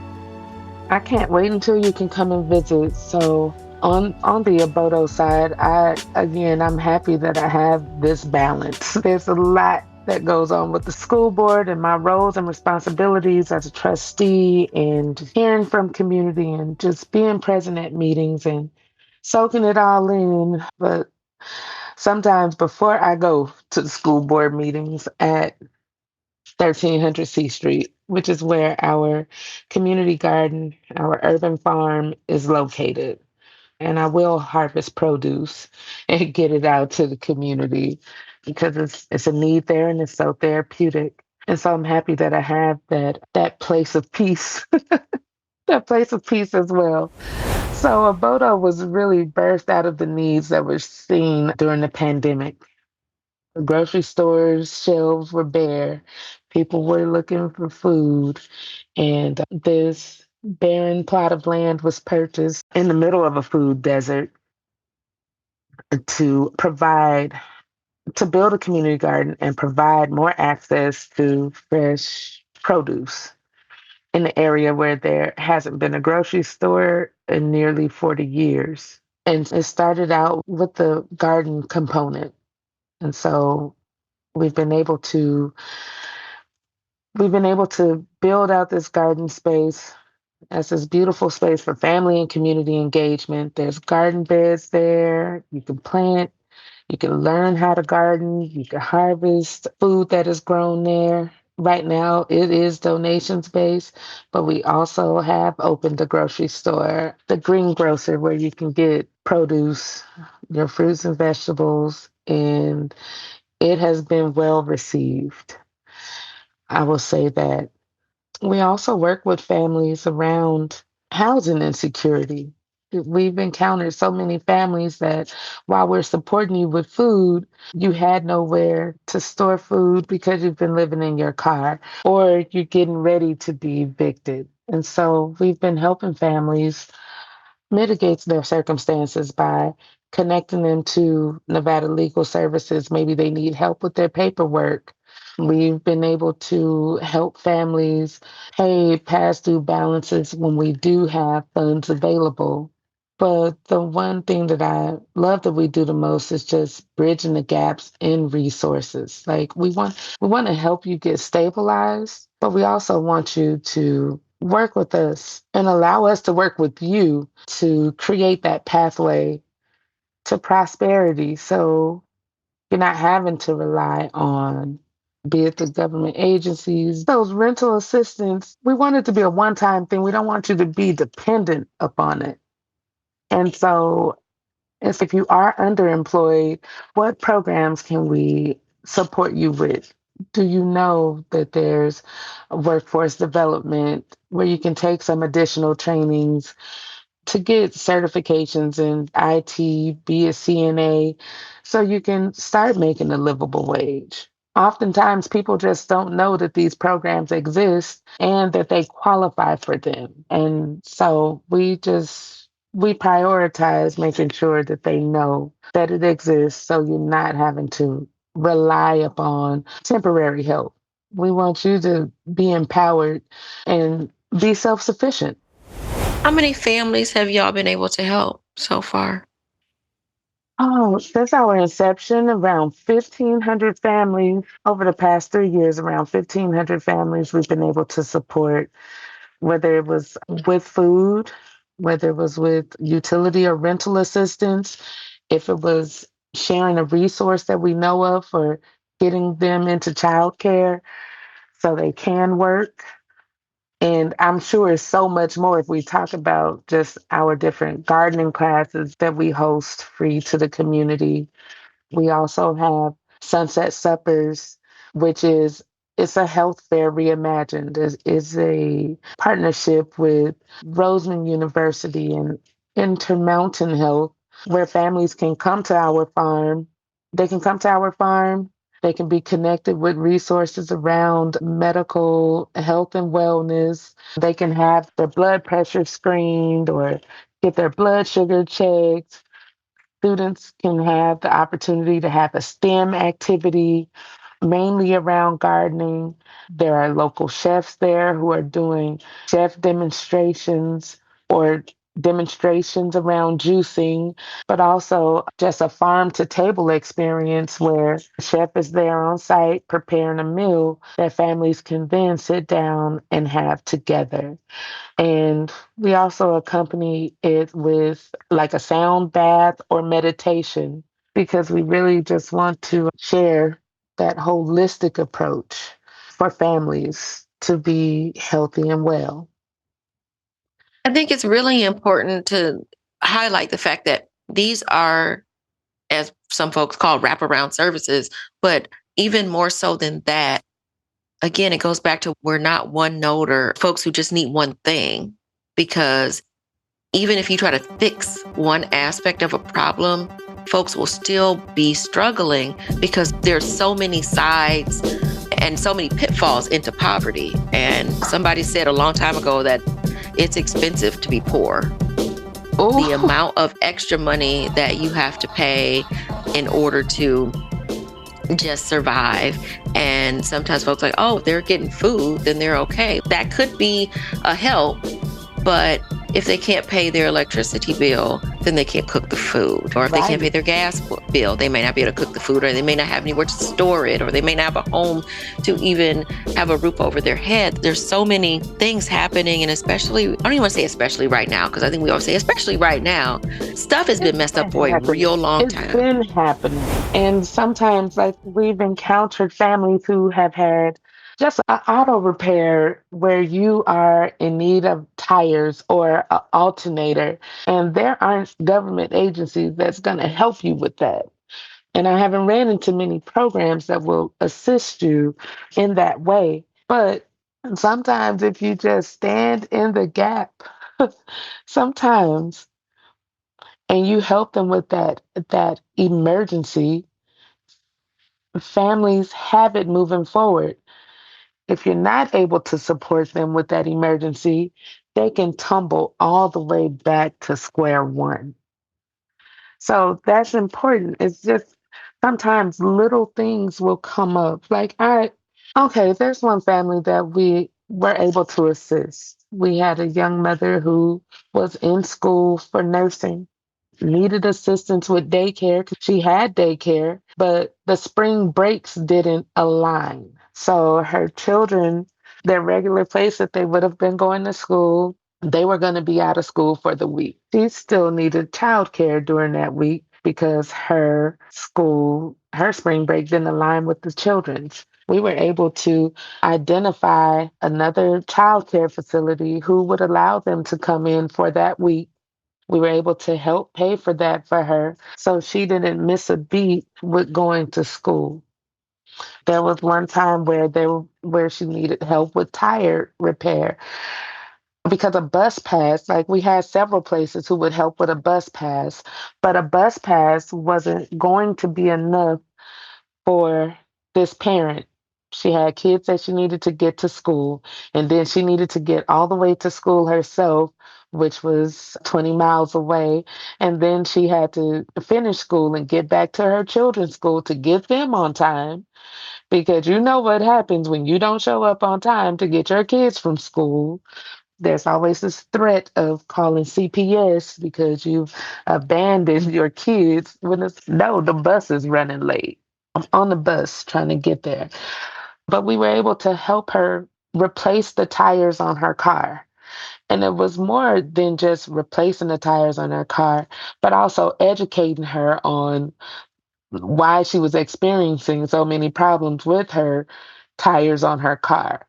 I can't wait until you can come and visit. So on the Abodo side, I'm happy that I have this balance. There's a lot that goes on with the school board and my roles and responsibilities as a trustee, and hearing from community and just being present at meetings and soaking it all in. But sometimes before I go to the school board meetings at 1300 C Street, which is where our community garden, our urban farm is located, and I will harvest produce and get it out to the community because it's a need there and it's so therapeutic. And so I'm happy that I have that place of peace, that place of peace as well. So Abodo was really birthed out of the needs that were seen during the pandemic. The grocery stores' shelves were bare. People were looking for food, and this barren plot of land was purchased in the middle of a food desert to provide to build a community garden and provide more access to fresh produce in the area where there hasn't been a grocery store in nearly 40 years. And it started out with the garden component. And so we've been able to build out this garden space as this beautiful space for family and community engagement. There's garden beds there. You can plant You can learn how to garden. You can harvest food that is grown there. Right now, it is donations based, but we also have opened the grocery store, the green grocer, where you can get produce, your fruits and vegetables, and it has been well received. I will say that. We also work with families around housing insecurity. We've encountered so many families that while we're supporting you with food, you had nowhere to store food because you've been living in your car or you're getting ready to be evicted. And so we've been helping families mitigate their circumstances by connecting them to Nevada legal services. Maybe they need help with their paperwork. We've been able to help families pay past due balances when we do have funds available. But the one thing that I love that we do the most is just bridging the gaps in resources. Like we want to help you get stabilized, but we also want you to work with us and allow us to work with you to create that pathway to prosperity. So you're not having to rely on, be it the government agencies, those rental assistance. We want it to be a one time thing. We don't want you to be dependent upon it. And so, if you are underemployed, what programs can we support you with? Do you know that there's a workforce development where you can take some additional trainings to get certifications in IT, be a CNA, so you can start making a livable wage? Oftentimes, people just don't know that these programs exist and that they qualify for them. And so we prioritize making sure that they know that it exists so you're not having to rely upon temporary help. We want you to be empowered and be self sufficient. How many families have y'all been able to help so far? Oh, since our inception, around 1,500 families over the past 3 years, around 1,500 families we've been able to support, whether it was with food, whether it was with utility or rental assistance, if it was sharing a resource that we know of or getting them into childcare so they can work. And I'm sure it's so much more if we talk about just our different gardening classes that we host free to the community. We also have Sunset Suppers, which is it's a health fair reimagined. It's a partnership with Roseman University and Intermountain Health, where families can come to our farm. They can come to our farm. They can be connected with resources around medical health and wellness. They can have their blood pressure screened or get their blood sugar checked. Students can have the opportunity to have a STEM activity, mainly around gardening. There are local chefs there who are doing chef demonstrations or demonstrations around juicing, but also just a farm to table experience where the chef is there on site preparing a meal that families can then sit down and have together. And we also accompany it with like a sound bath or meditation because we really just want to share that holistic approach for families to be healthy and well. I think it's really important to highlight the fact that these are, as some folks call, wraparound services, but even more so than that, again, it goes back to we're not one note or folks who just need one thing, because even if you try to fix one aspect of a problem, folks will still be struggling because there's so many sides and so many pitfalls into poverty. And somebody said a long time ago that it's expensive to be poor. Oh, The amount of extra money that you have to pay in order to just survive. And sometimes folks are like, oh, they're getting food, then they're okay. That could be a help, but if they can't pay their electricity bill, then they can't cook the food. Or if they can't pay Right. their gas bill, they may not be able to cook the food, or they may not have anywhere to store it, or they may not have a home to even have a roof over their head. There's so many things happening, and especially, I don't even want to say especially right now, because I think we always say especially right now, stuff has been messed up for a real long It's time. been happening. And sometimes, like, we've encountered families who have had just an auto repair where you are in need of tires or an alternator, and there aren't government agencies that's going to help you with that. And I haven't ran into many programs that will assist you in that way. But sometimes, if you just stand in the gap, sometimes, and you help them with that emergency, families have it moving forward. If you're not able to support them with that emergency, they can tumble all the way back to square one. So that's important. It's just sometimes little things will come up. Okay, there's one family that we were able to assist. We had a young mother who was in school for nursing, needed assistance with daycare 'cause she had daycare, but the spring breaks didn't align. So her children, their regular place that they would have been going to school, they were going to be out of school for the week. She still needed childcare during that week because her spring break didn't align with the children's. We were able to identify another childcare facility who would allow them to come in for that week. We were able to help pay for that for her so she didn't miss a beat with going to school. There was one time where she needed help with tire repair because a bus pass, like we had several places who would help with a bus pass, but a bus pass wasn't going to be enough for this parent. She had kids that she needed to get to school, and then she needed to get all the way to school herself, which was 20 miles away. And then she had to finish school and get back to her children's school to get them on time. Because you know what happens when you don't show up on time to get your kids from school. There's always this threat of calling CPS because you've abandoned your kids when it's no, the bus is running late. I'm on the bus trying to get there. But we were able to help her replace the tires on her car. And it was more than just replacing the tires on her car, but also educating her on why she was experiencing so many problems with her tires on her car.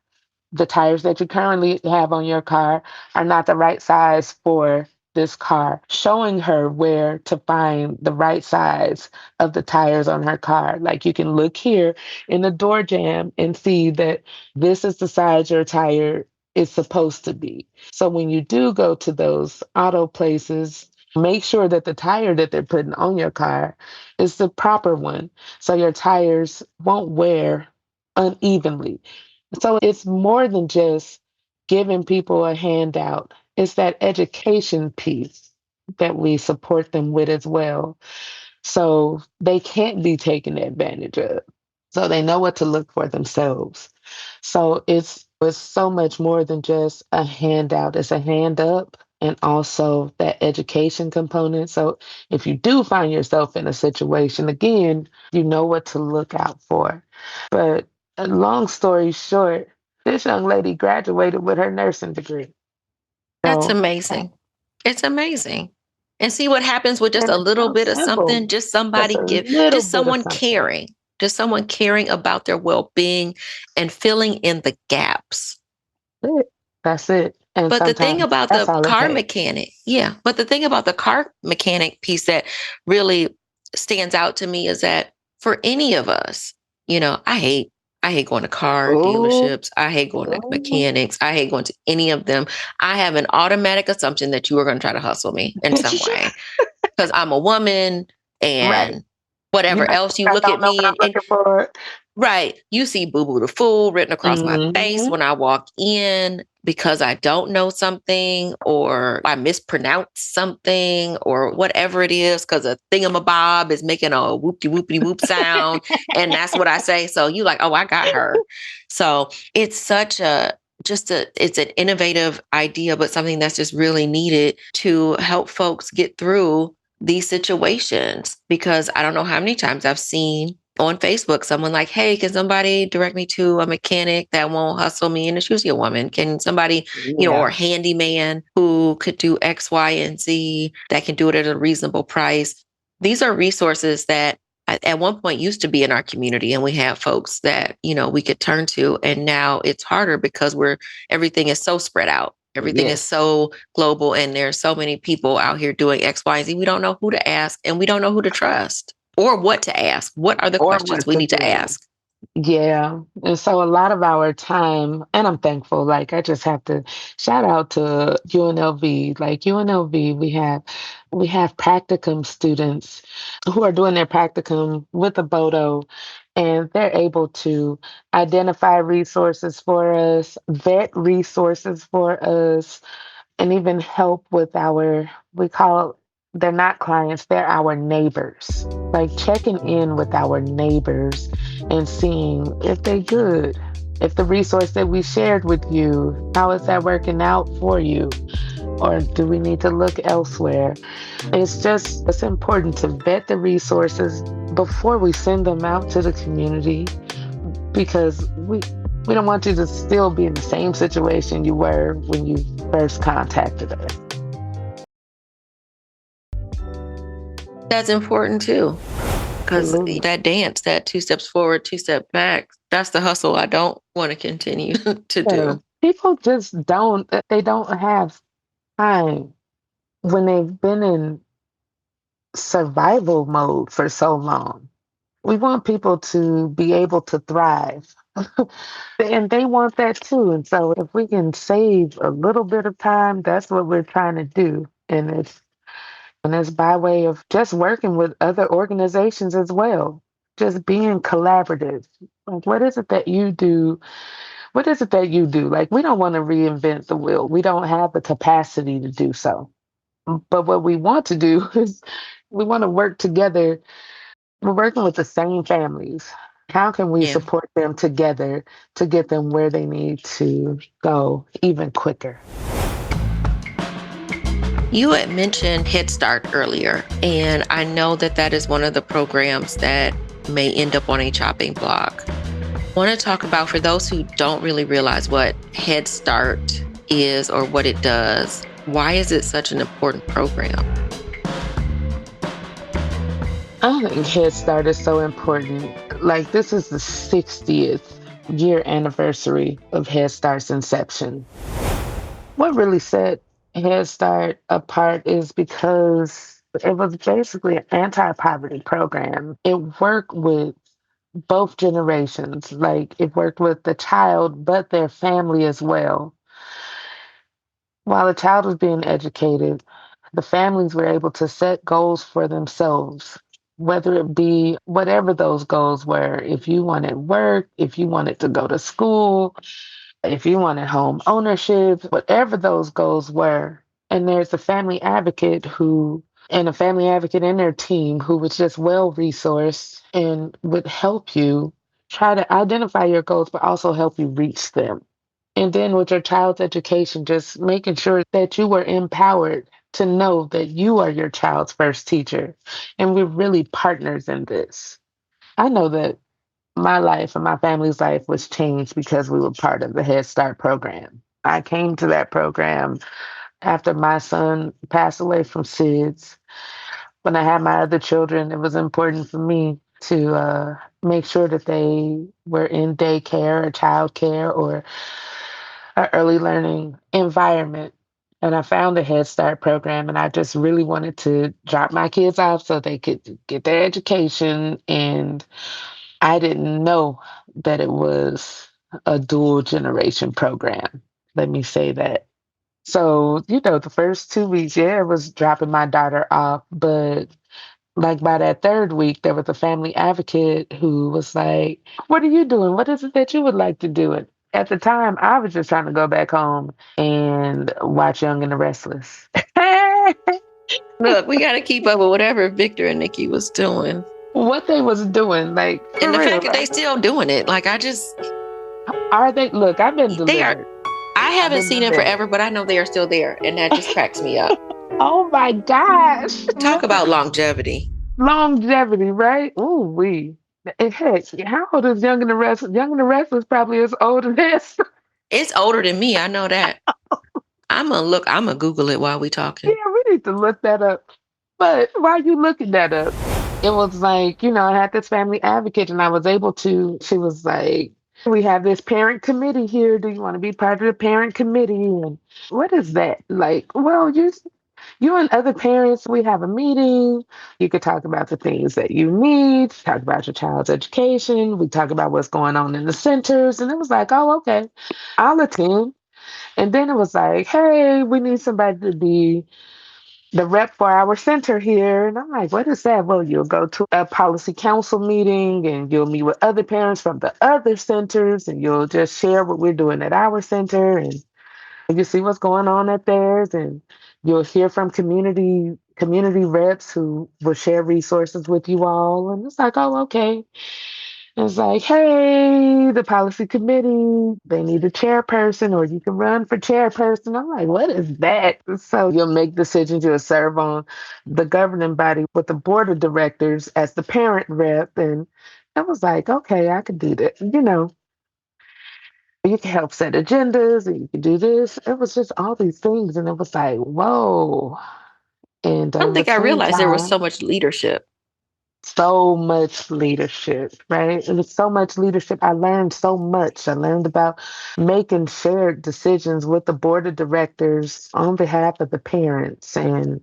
The tires that you currently have on your car are not the right size for this car, showing her where to find the right size of the tires on her car. Like you can look here in the door jamb and see that this is the size your tire is supposed to be. So when you do go to those auto places, make sure that the tire that they're putting on your car is the proper one so your tires won't wear unevenly. So it's more than just giving people a handout. It's that education piece that we support them with as well. So they can't be taken advantage of. So they know what to look for themselves. So it's so much more than just a handout. It's a hand up and also that education component. So if you do find yourself in a situation, again, you know what to look out for. But a long story short, this young lady graduated with her nursing degree. That's So, amazing. It's amazing. And see what happens with just and a it's little so bit of something, simple. just Just somebody a little just bit of someone something. caring, just someone caring about their well being and filling in the gaps. It. That's it. And But the thing sometimes about that's the all it car takes. mechanic, yeah, but the thing about the car mechanic piece that really stands out to me is that for any of us, I hate going to car Oh, dealerships. I hate going to oh. mechanics. I hate going to any of them. I have an automatic assumption that you are going to try to hustle me in some way because I'm a woman Right. and You whatever might else you think I look at don't know what me I'm and looking for. right. You see Boo Boo the Fool written across my face Hmm. when I walk in because I don't know something or I mispronounce something or whatever it is because a thingamabob is making a whoopty whoopty whoop sound. And that's what I say. So you like, oh, I got her. So it's such a it's an innovative idea, but something that's just really needed to help folks get through these situations. Because I don't know how many times I've seen on Facebook someone like, hey, can somebody direct me to a mechanic that won't hustle me? And it's usually a woman. Can somebody, or a handyman who could do X, Y, and Z that can do it at a reasonable price? These are resources that at one point used to be in our community, and we have folks that, we could turn to. And now it's harder because everything is so spread out. Everything is so global, and there's so many people out here doing X, Y, and Z. We don't know who to ask, and we don't know who to trust or what to ask. What are the questions we need to ask? Yeah. And so a lot of our time, and I'm thankful, like I just have to shout out to UNLV. Like UNLV, we have practicum students who are doing their practicum with Abodo, and they're able to identify resources for us, vet resources for us, and even help with they're not clients, they're our neighbors. Like checking in with our neighbors and seeing if they're good. If the resource that we shared with you, how is that working out for you? Or do we need to look elsewhere? It's important to vet the resources before we send them out to the community, because we don't want you to still be in the same situation you were when you first contacted us. That's important too. Because that dance, that 2 steps forward, 2 steps back, that's the hustle I don't want to continue to do. People just they don't have time when they've been in survival mode for so long. We want people to be able to thrive. And they want that too. And so if we can save a little bit of time, that's what we're trying to do. And it's by way of just working with other organizations as well. Just being collaborative. Like, what is it that you do? What is it that you do? Like, we don't want to reinvent the wheel. We don't have the capacity to do so. But what we want to do is we want to work together. We're working with the same families. How can we support them together to get them where they need to go even quicker? You had mentioned Head Start earlier, and I know that is one of the programs that may end up on a chopping block. I want to talk about, for those who don't really realize what Head Start is or what it does, why is it such an important program? I think Head Start is so important. Like, this is the 60th year anniversary of Head Start's inception. What really set Head Start apart is because it was basically an anti-poverty program. It worked with both generations. Like, it worked with the child, but their family as well. While the child was being educated, the families were able to set goals for themselves, whether it be whatever those goals were. If you wanted work, if you wanted to go to school, if you wanted home ownership, whatever those goals were. And there's a family advocate and a family advocate in their team who was just well resourced and would help you try to identify your goals, but also help you reach them. And then with your child's education, just making sure that you were empowered to know that you are your child's first teacher. And we're really partners in this. I know that my life and my family's life was changed because we were part of the Head Start program. I came to that program after my son passed away from SIDS. When I had my other children, it was important for me to make sure that they were in daycare or childcare or an early learning environment. And I found the Head Start program, and I just really wanted to drop my kids off so they could get their education. And I didn't know that it was a dual generation program. Let me say that. So, the first 2 weeks, it was dropping my daughter off. But like by that third week, there was a family advocate who was like, what are you doing? What is it that you would like to do? And at the time, I was just trying to go back home and watch Young and the Restless. Look, we got to keep up with whatever Victor and Nikki was doing. What they was doing, like, and the fact that they still doing it, like, are they? Look, I've been delivered. I I haven't seen them remember it. forever, but I know they are still there. And that just cracks me up. Oh my gosh. Talk about longevity. Longevity, right? Ooh, and heck, how old is Young and the Restless? Young and the Restless probably as old as this. It's older than me. I know that. I'm going to Google it while we Yeah, talking. we need to look that up. But while you looking that up, it was like, I had this family advocate and I was able to, she was like, we have this parent committee here. Do you want to be part of the parent committee? And what is that? Like, well, you and other parents, we have a meeting. You could talk about the things that you need, talk about your child's education. We talk about what's going on in the centers. And it was like, oh, okay, I'll attend. And then it was like, hey, we need somebody to be the rep for our center here. And I'm like, what is that? Well, you'll go to a policy council meeting and you'll meet with other parents from the other centers and you'll just share what we're doing at our center and you see what's going on at theirs and you'll hear from community reps who will share resources with you all. And it's like, oh, okay. It's like, hey, the policy committee, they need a chairperson, or you can run for chairperson. I'm like, what is that? So you'll make decisions, you'll serve on the governing body with the board of directors as the parent rep. And I was like, okay, I could do that. You can help set agendas and you can do this. It was just all these things. And it was like, whoa. And I don't think I between realized there was time, so much leadership. so much leadership, right? It was so much leadership. I learned so much. I learned about making shared decisions with the board of directors on behalf of the parents and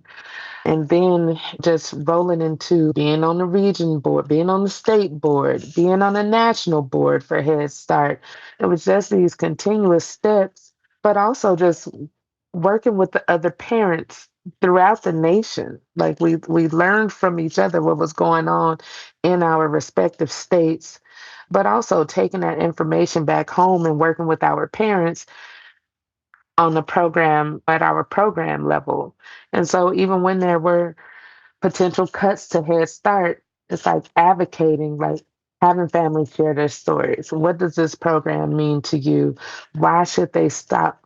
then just rolling into being on the region board, being on the state board, being on the national board for Head Start. It was just these continuous steps, but also just working with the other parents throughout the nation. Like we learned from each other what was going on in our respective states, but also taking that information back home and working with our parents on the program at our program level. And so even when there were potential cuts to Head Start, it's like advocating, like having families share their stories. What does this program mean to you? Why should they stop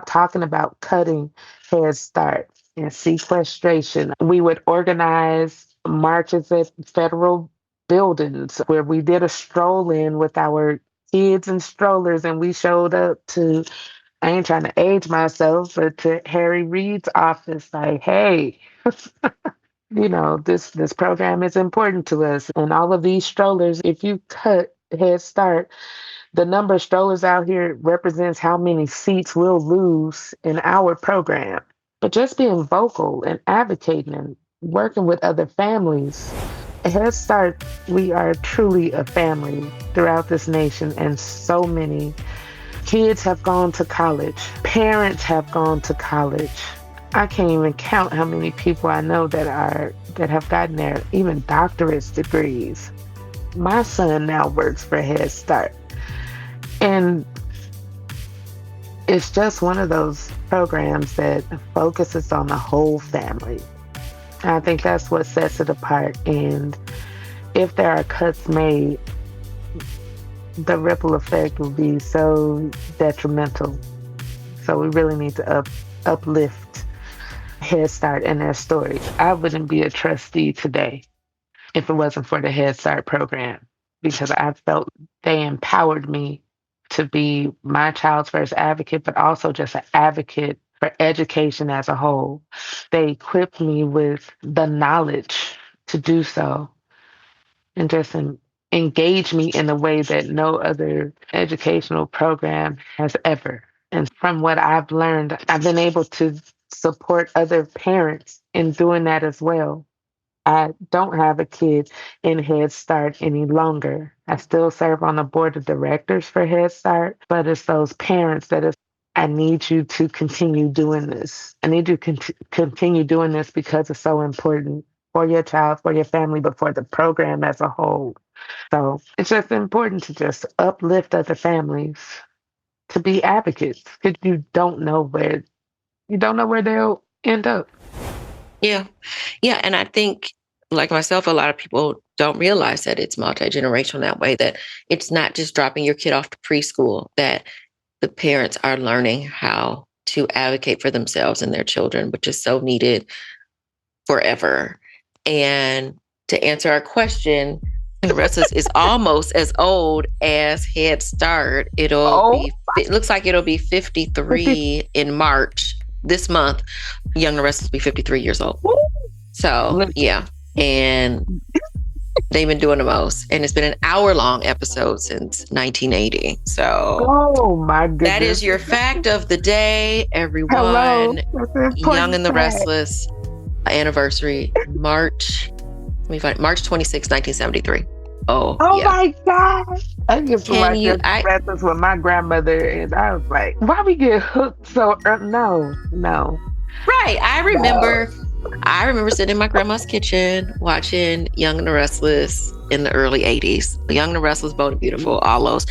talking about cutting Head Start and sequestration? We would organize marches at federal buildings where we did a stroll in with our kids and strollers and we showed up to, I ain't trying to age myself, but to Harry Reid's office like, hey, this program is important to us. And all of these strollers, if you cut Head Start, the number of strollers out here represents how many seats we'll lose in our program. But just being vocal and advocating and working with other families, at Head Start, we are truly a family throughout this nation, and so many kids have gone to college, parents have gone to college. I can't even count how many people I know that have gotten their even doctorate degrees. My son now works for Head Start. And it's just one of those programs that focuses on the whole family. I think that's what sets it apart. And if there are cuts made, the ripple effect will be so detrimental. So we really need to uplift Head Start and their stories. I wouldn't be a trustee today if it wasn't for the Head Start program because I felt they empowered me to be my child's first advocate, but also just an advocate for education as a whole. They equipped me with the knowledge to do so and just engage me in a way that no other educational program has ever. And from what I've learned, I've been able to support other parents in doing that as well. I don't have a kid in Head Start any longer. I still serve on the board of directors for Head Start, but it's those parents that is, I need you to continue doing this. I need you to continue doing this because it's so important for your child, for your family, but for the program as a whole. So it's just important to just uplift other families to be advocates because you don't know where they'll end up. Yeah. Yeah. And I think, like myself, a lot of people don't realize that it's multi generational that way, that it's not just dropping your kid off to preschool, that the parents are learning how to advocate for themselves and their children, which is so needed forever. And to answer our question, the Restless is almost as old as Head Start. It looks like it'll be 53 in March this month. Young and the Restless will be 53 years old. So, yeah. And they've been doing the most. And it's been an hour-long episode since 1980. So, oh my goodness. That is your fact of the day, everyone. Hello. Young and the Restless anniversary, March 26, 1973. Oh yeah. My gosh. I used to watch Restless with my grandmother, and I was like, why we get hooked so early? No. Right. I remember sitting in my grandma's kitchen watching Young and the Restless in the early 80s. Young and the Restless, Bold and Beautiful, all those.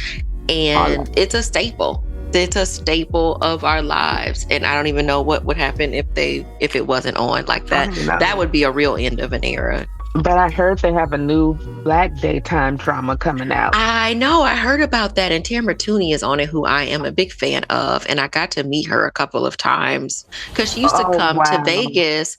And it's a staple. It's a staple of our lives. And I don't even know what would happen if it wasn't on like that. That would be a real end of an era. But I heard they have a new Black daytime drama coming out. I know. I heard about that. And Tamara Tooney is on it, who I am a big fan of. And I got to meet her a couple of times because she used to come to Vegas.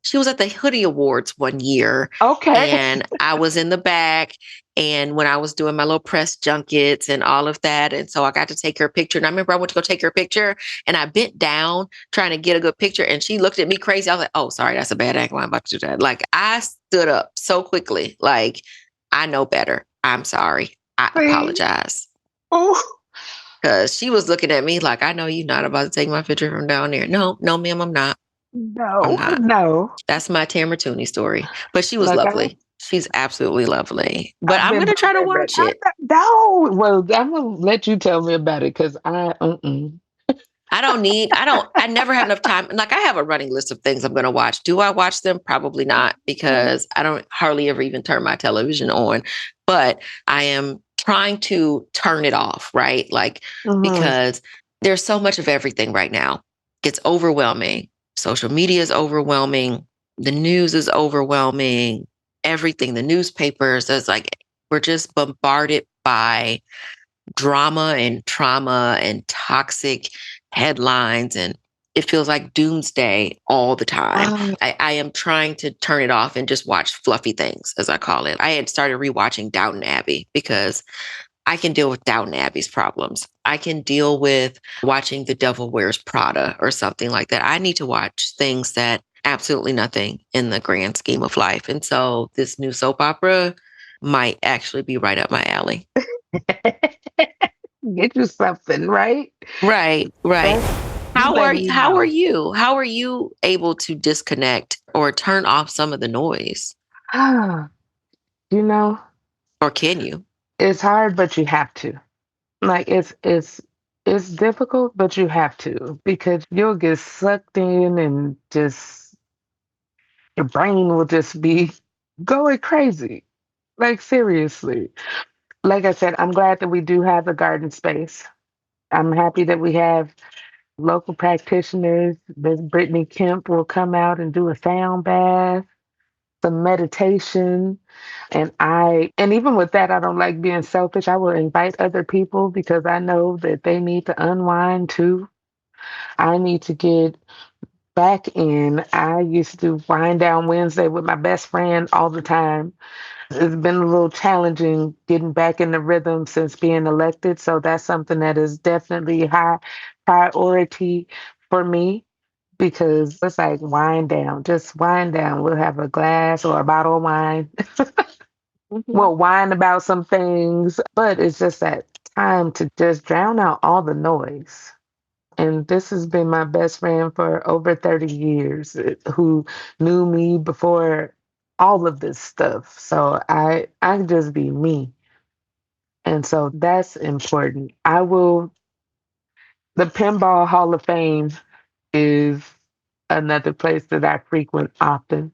She was at the Hoodie Awards one year. Okay. And I was in the back. And when I was doing my little press junkets and all of that. And so I got to take her picture. And I remember I went to go take her picture and I bent down trying to get a good picture. And she looked at me crazy. I was like, oh, sorry, that's a bad angle. I'm about to do that. Like, I stood up so quickly. Like, I know better. I'm sorry. I apologize. Oh. Because she was looking at me like, I know you're not about to take my picture from down there. No, ma'am, I'm not. No. That's my Tamara Tooney story. But she was lovely. She's absolutely lovely. But I'm going to try to watch it. No. Well, I'm going to let you tell me about it because I never have enough time. Like, I have a running list of things I'm going to watch. Do I watch them? Probably not, because I don't hardly ever even turn my television on. But I am trying to turn it off, right? Like, because there's so much of everything right now. It's overwhelming. Social media is overwhelming. The news is overwhelming. Everything, the newspapers, it's like we're just bombarded by drama and trauma and toxic headlines. And it feels like doomsday all the time. I am trying to turn it off and just watch fluffy things, as I call it. I had started rewatching Downton Abbey because I can deal with Downton Abbey's problems. I can deal with watching The Devil Wears Prada or something like that. I need to watch things that absolutely nothing in the grand scheme of life. And so this new soap opera might actually be right up my alley. Get you something, right? Right. How are you? How are you able to disconnect or turn off some of the noise? You know, or can you? It's hard, but you have to. Like, it's difficult, but you have to, because you'll get sucked in and just your brain will just be going crazy. Like, seriously. Like I said, I'm glad that we do have a garden space. I'm happy that we have local practitioners. Miss Brittany Kemp will come out and do a sound bath, some meditation. And even with that, I don't like being selfish. I will invite other people because I know that they need to unwind too. I need to get back in. I used to wind down Wednesday with my best friend all the time. It's been a little challenging getting back in the rhythm since being elected. So that's something that is definitely high priority for me, because it's like wind down, just wind down. We'll have a glass or a bottle of wine. We'll whine about some things, but it's just that time to just drown out all the noise. And this has been my best friend for over 30 years, who knew me before all of this stuff. So I can just be me. And so that's important. The Pinball Hall of Fame is another place that I frequent often.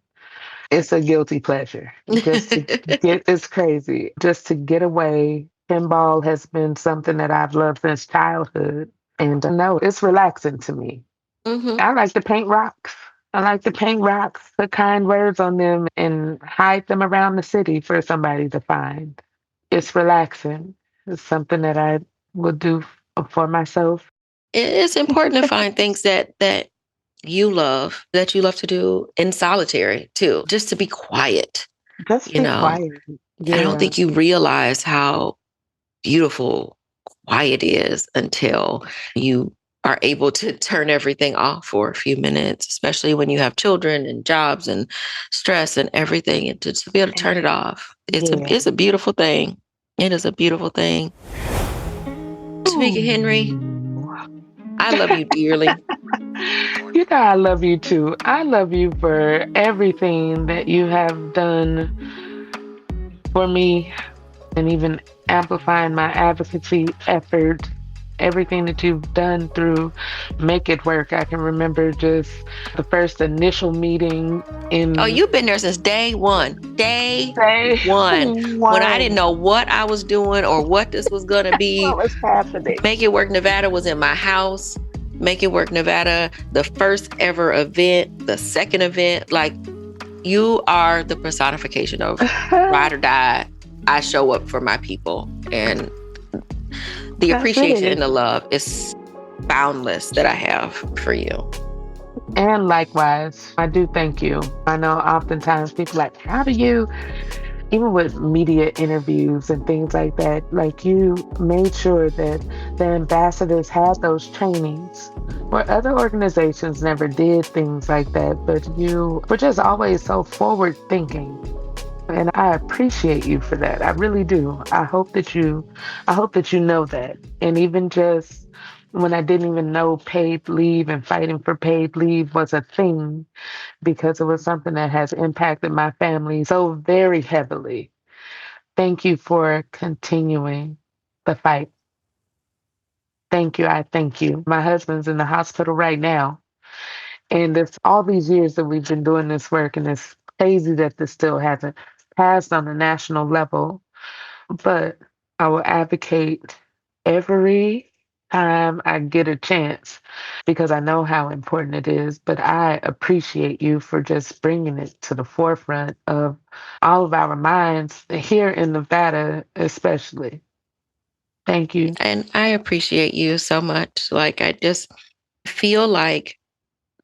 It's a guilty pleasure. Just to it's crazy. Just to get away. Pinball has been something that I've loved since childhood. And I know it's relaxing to me. I like to paint rocks. Put kind words on them, and hide them around the city for somebody to find. It's relaxing. It's something that I would do for myself. It's important to find things that you love to do in solitary too, just to be quiet. Just You be know, quiet. I don't Yeah. think you realize how beautiful quiet is until you are able to turn everything off for a few minutes, especially when you have children and jobs and stress and everything, and to be able to turn it off. Yeah. It's a beautiful thing. It is a beautiful thing. Tamika Henry, Ooh. I love you dearly. You know, I love you too. I love you for everything that you have done for me and even amplifying my advocacy effort. Everything that you've done through Make It Work. I can remember just the first initial meeting Oh, in you've been there since day one. Day day one. When I didn't one. know what I was doing or what this was going to What be. was happening? Make It Work Nevada was in my house. Make It Work Nevada, the first ever event, the second event. Like, you are the personification of ride or die. I show up for my people. And the That's appreciation it. and the love is boundless that I have for you. And likewise, I do thank you. I know oftentimes people like, how do you, even with media interviews and things like that, like you made sure that the ambassadors had those trainings where other organizations never did things like that, but you were just always so forward thinking. And I appreciate you for that. I really do. I hope that you know that. And even just when I didn't even know paid leave and fighting for paid leave was a thing because it was something that has impacted my family so very heavily. Thank you for continuing the fight. Thank you. I thank you. My husband's in the hospital right now. And it's all these years that we've been doing this work, and it's crazy that this still hasn't passed on a national level. But I will advocate every time I get a chance because I know how important it is. But I appreciate you for just bringing it to the forefront of all of our minds here in Nevada, especially. Thank you. And I appreciate you so much. Like, I just feel like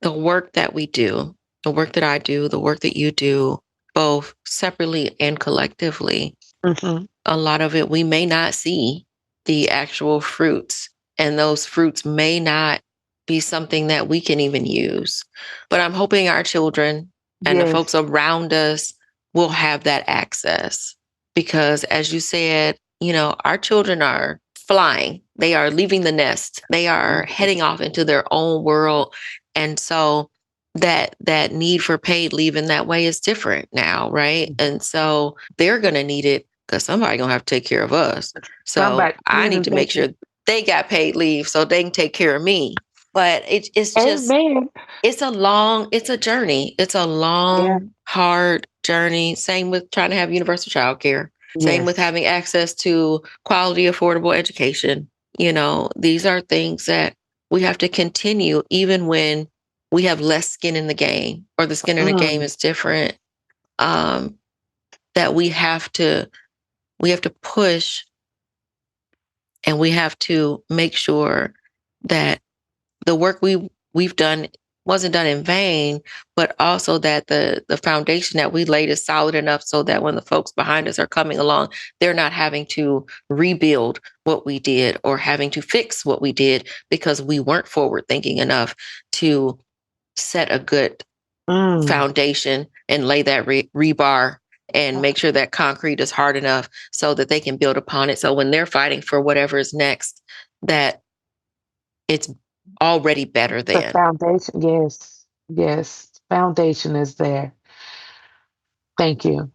the work that we do, the work that I do, the work that you do, both separately and collectively, Hmm. a lot of it we may not see the actual fruits, and those fruits may not be something that we can even use. But I'm hoping our children and the folks Yes. around us will have that access because, as you said, our children are flying. They are leaving the nest. They are heading off into their own world. And so that need for paid leave in that way is different now, right? And so they're going to need it because somebody going to have to take care of us. So Somebody, I need to make sure they got paid leave so they can take care of me. But it's just, amen. it's a journey. It's a Yeah. long, hard journey. Same with trying to have universal childcare. Same with Yes. having access to quality, affordable education. These are things that we have to continue even when we have less skin in the game or the skin in the game Mm. is different. Um, that we have to push, and we have to make sure that the work we've done wasn't done in vain, but also that the foundation that we laid is solid enough so that when the folks behind us are coming along, they're not having to rebuild what we did or having to fix what we did because we weren't forward thinking enough to set a good Mm. foundation and lay that rebar and make sure that concrete is hard enough so that they can build upon it. So when they're fighting for whatever is next, that it's already better The than. foundation, yes, yes, foundation is there. Thank you.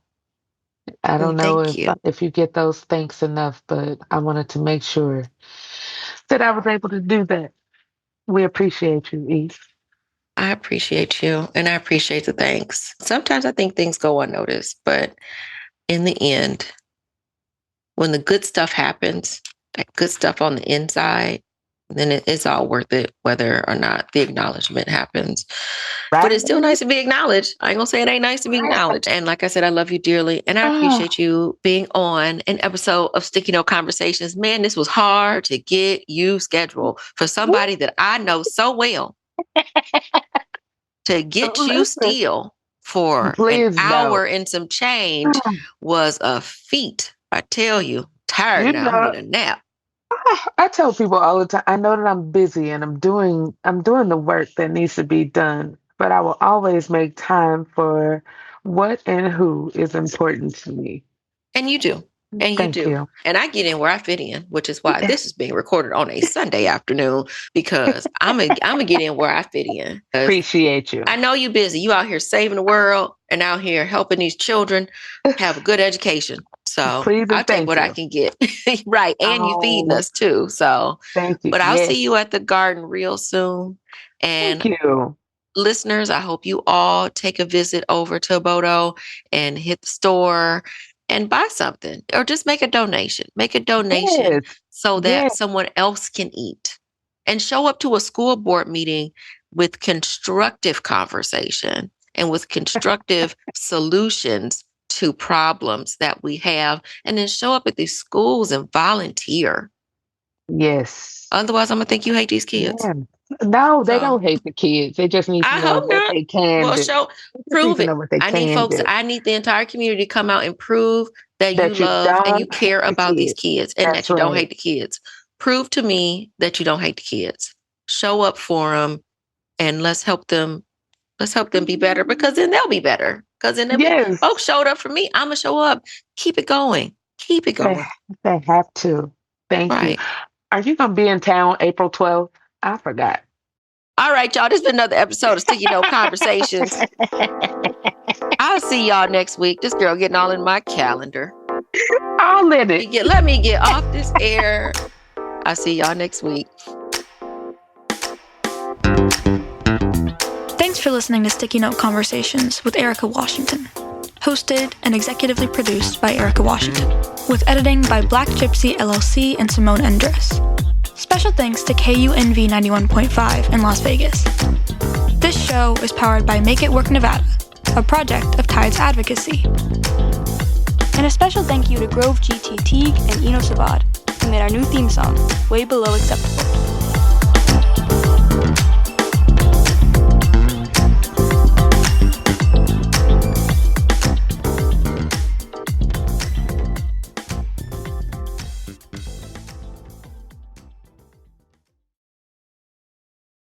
I don't And know thank you. if you get those thanks enough, but I wanted to make sure that I was able to do that. We appreciate you, Eve. I appreciate you and I appreciate the thanks. Sometimes I think things go unnoticed, but in the end, when the good stuff happens, that good stuff on the inside, then it's all worth it, whether or not the acknowledgement happens. Right. But it's still nice to be acknowledged. I ain't gonna say it ain't nice to be acknowledged. And like I said, I love you dearly. And I appreciate you being on an episode of Sticky Note Conversations. Man, this was hard to get you scheduled for somebody that I know so well. To get you still for an hour and some change was a feat. I tell you, tired now. I need a nap. I tell people all the time, I know that I'm busy and I'm doing the work that needs to be done, but I will always make time for what and who is important to me. And you do. And you Thank do. you. And I get in where I fit in, which is why this is being recorded on a Sunday afternoon, because I'm gonna get in where I fit in. Appreciate you. I know you're busy. You out here saving the world and out here helping these children have a good education. So I'll take what I can get. Right. And you feeding us too. So thank you. But I'll see you at the garden real soon. And thank you. Listeners, I hope you all take a visit over to Abodo and hit the store and buy something, or just make a donation. Make a donation so that someone else can eat. And show up to a school board meeting with constructive conversation and with constructive solutions to problems that we have. And then show up at these schools and volunteer. Yes. Otherwise, I'm going to think you hate these kids. Yeah. No, they don't hate the kids. They just need to know what they can do. Prove it. I need folks. I need the entire community to come out and prove that you love and you care about these kids, and that you don't hate the kids. Prove to me that you don't hate the kids. Show up for them, and let's help them. Let's help them be better, because then they'll be better. Because then folks showed up for me, I'm gonna show up. Keep it going. Keep it going. They have to. Thank you. Are you gonna be in town April 12th? I forgot. All right, y'all. This has been another episode of Sticky Note Conversations. I'll see y'all next week. This girl getting all in my calendar. I'll let it. Let me get off this air. I'll see y'all next week. Thanks for listening to Sticky Note Conversations with Erika Washington. Hosted and executively produced by Erika Washington. With editing by Black Gypsy LLC and Simone Endress. Special thanks to KUNV 91.5 in Las Vegas. This show is powered by Make It Work Nevada, a project of Tides Advocacy. And a special thank you to Grove GT Teague and Eno Savad, who made our new theme song, Way Below Acceptable.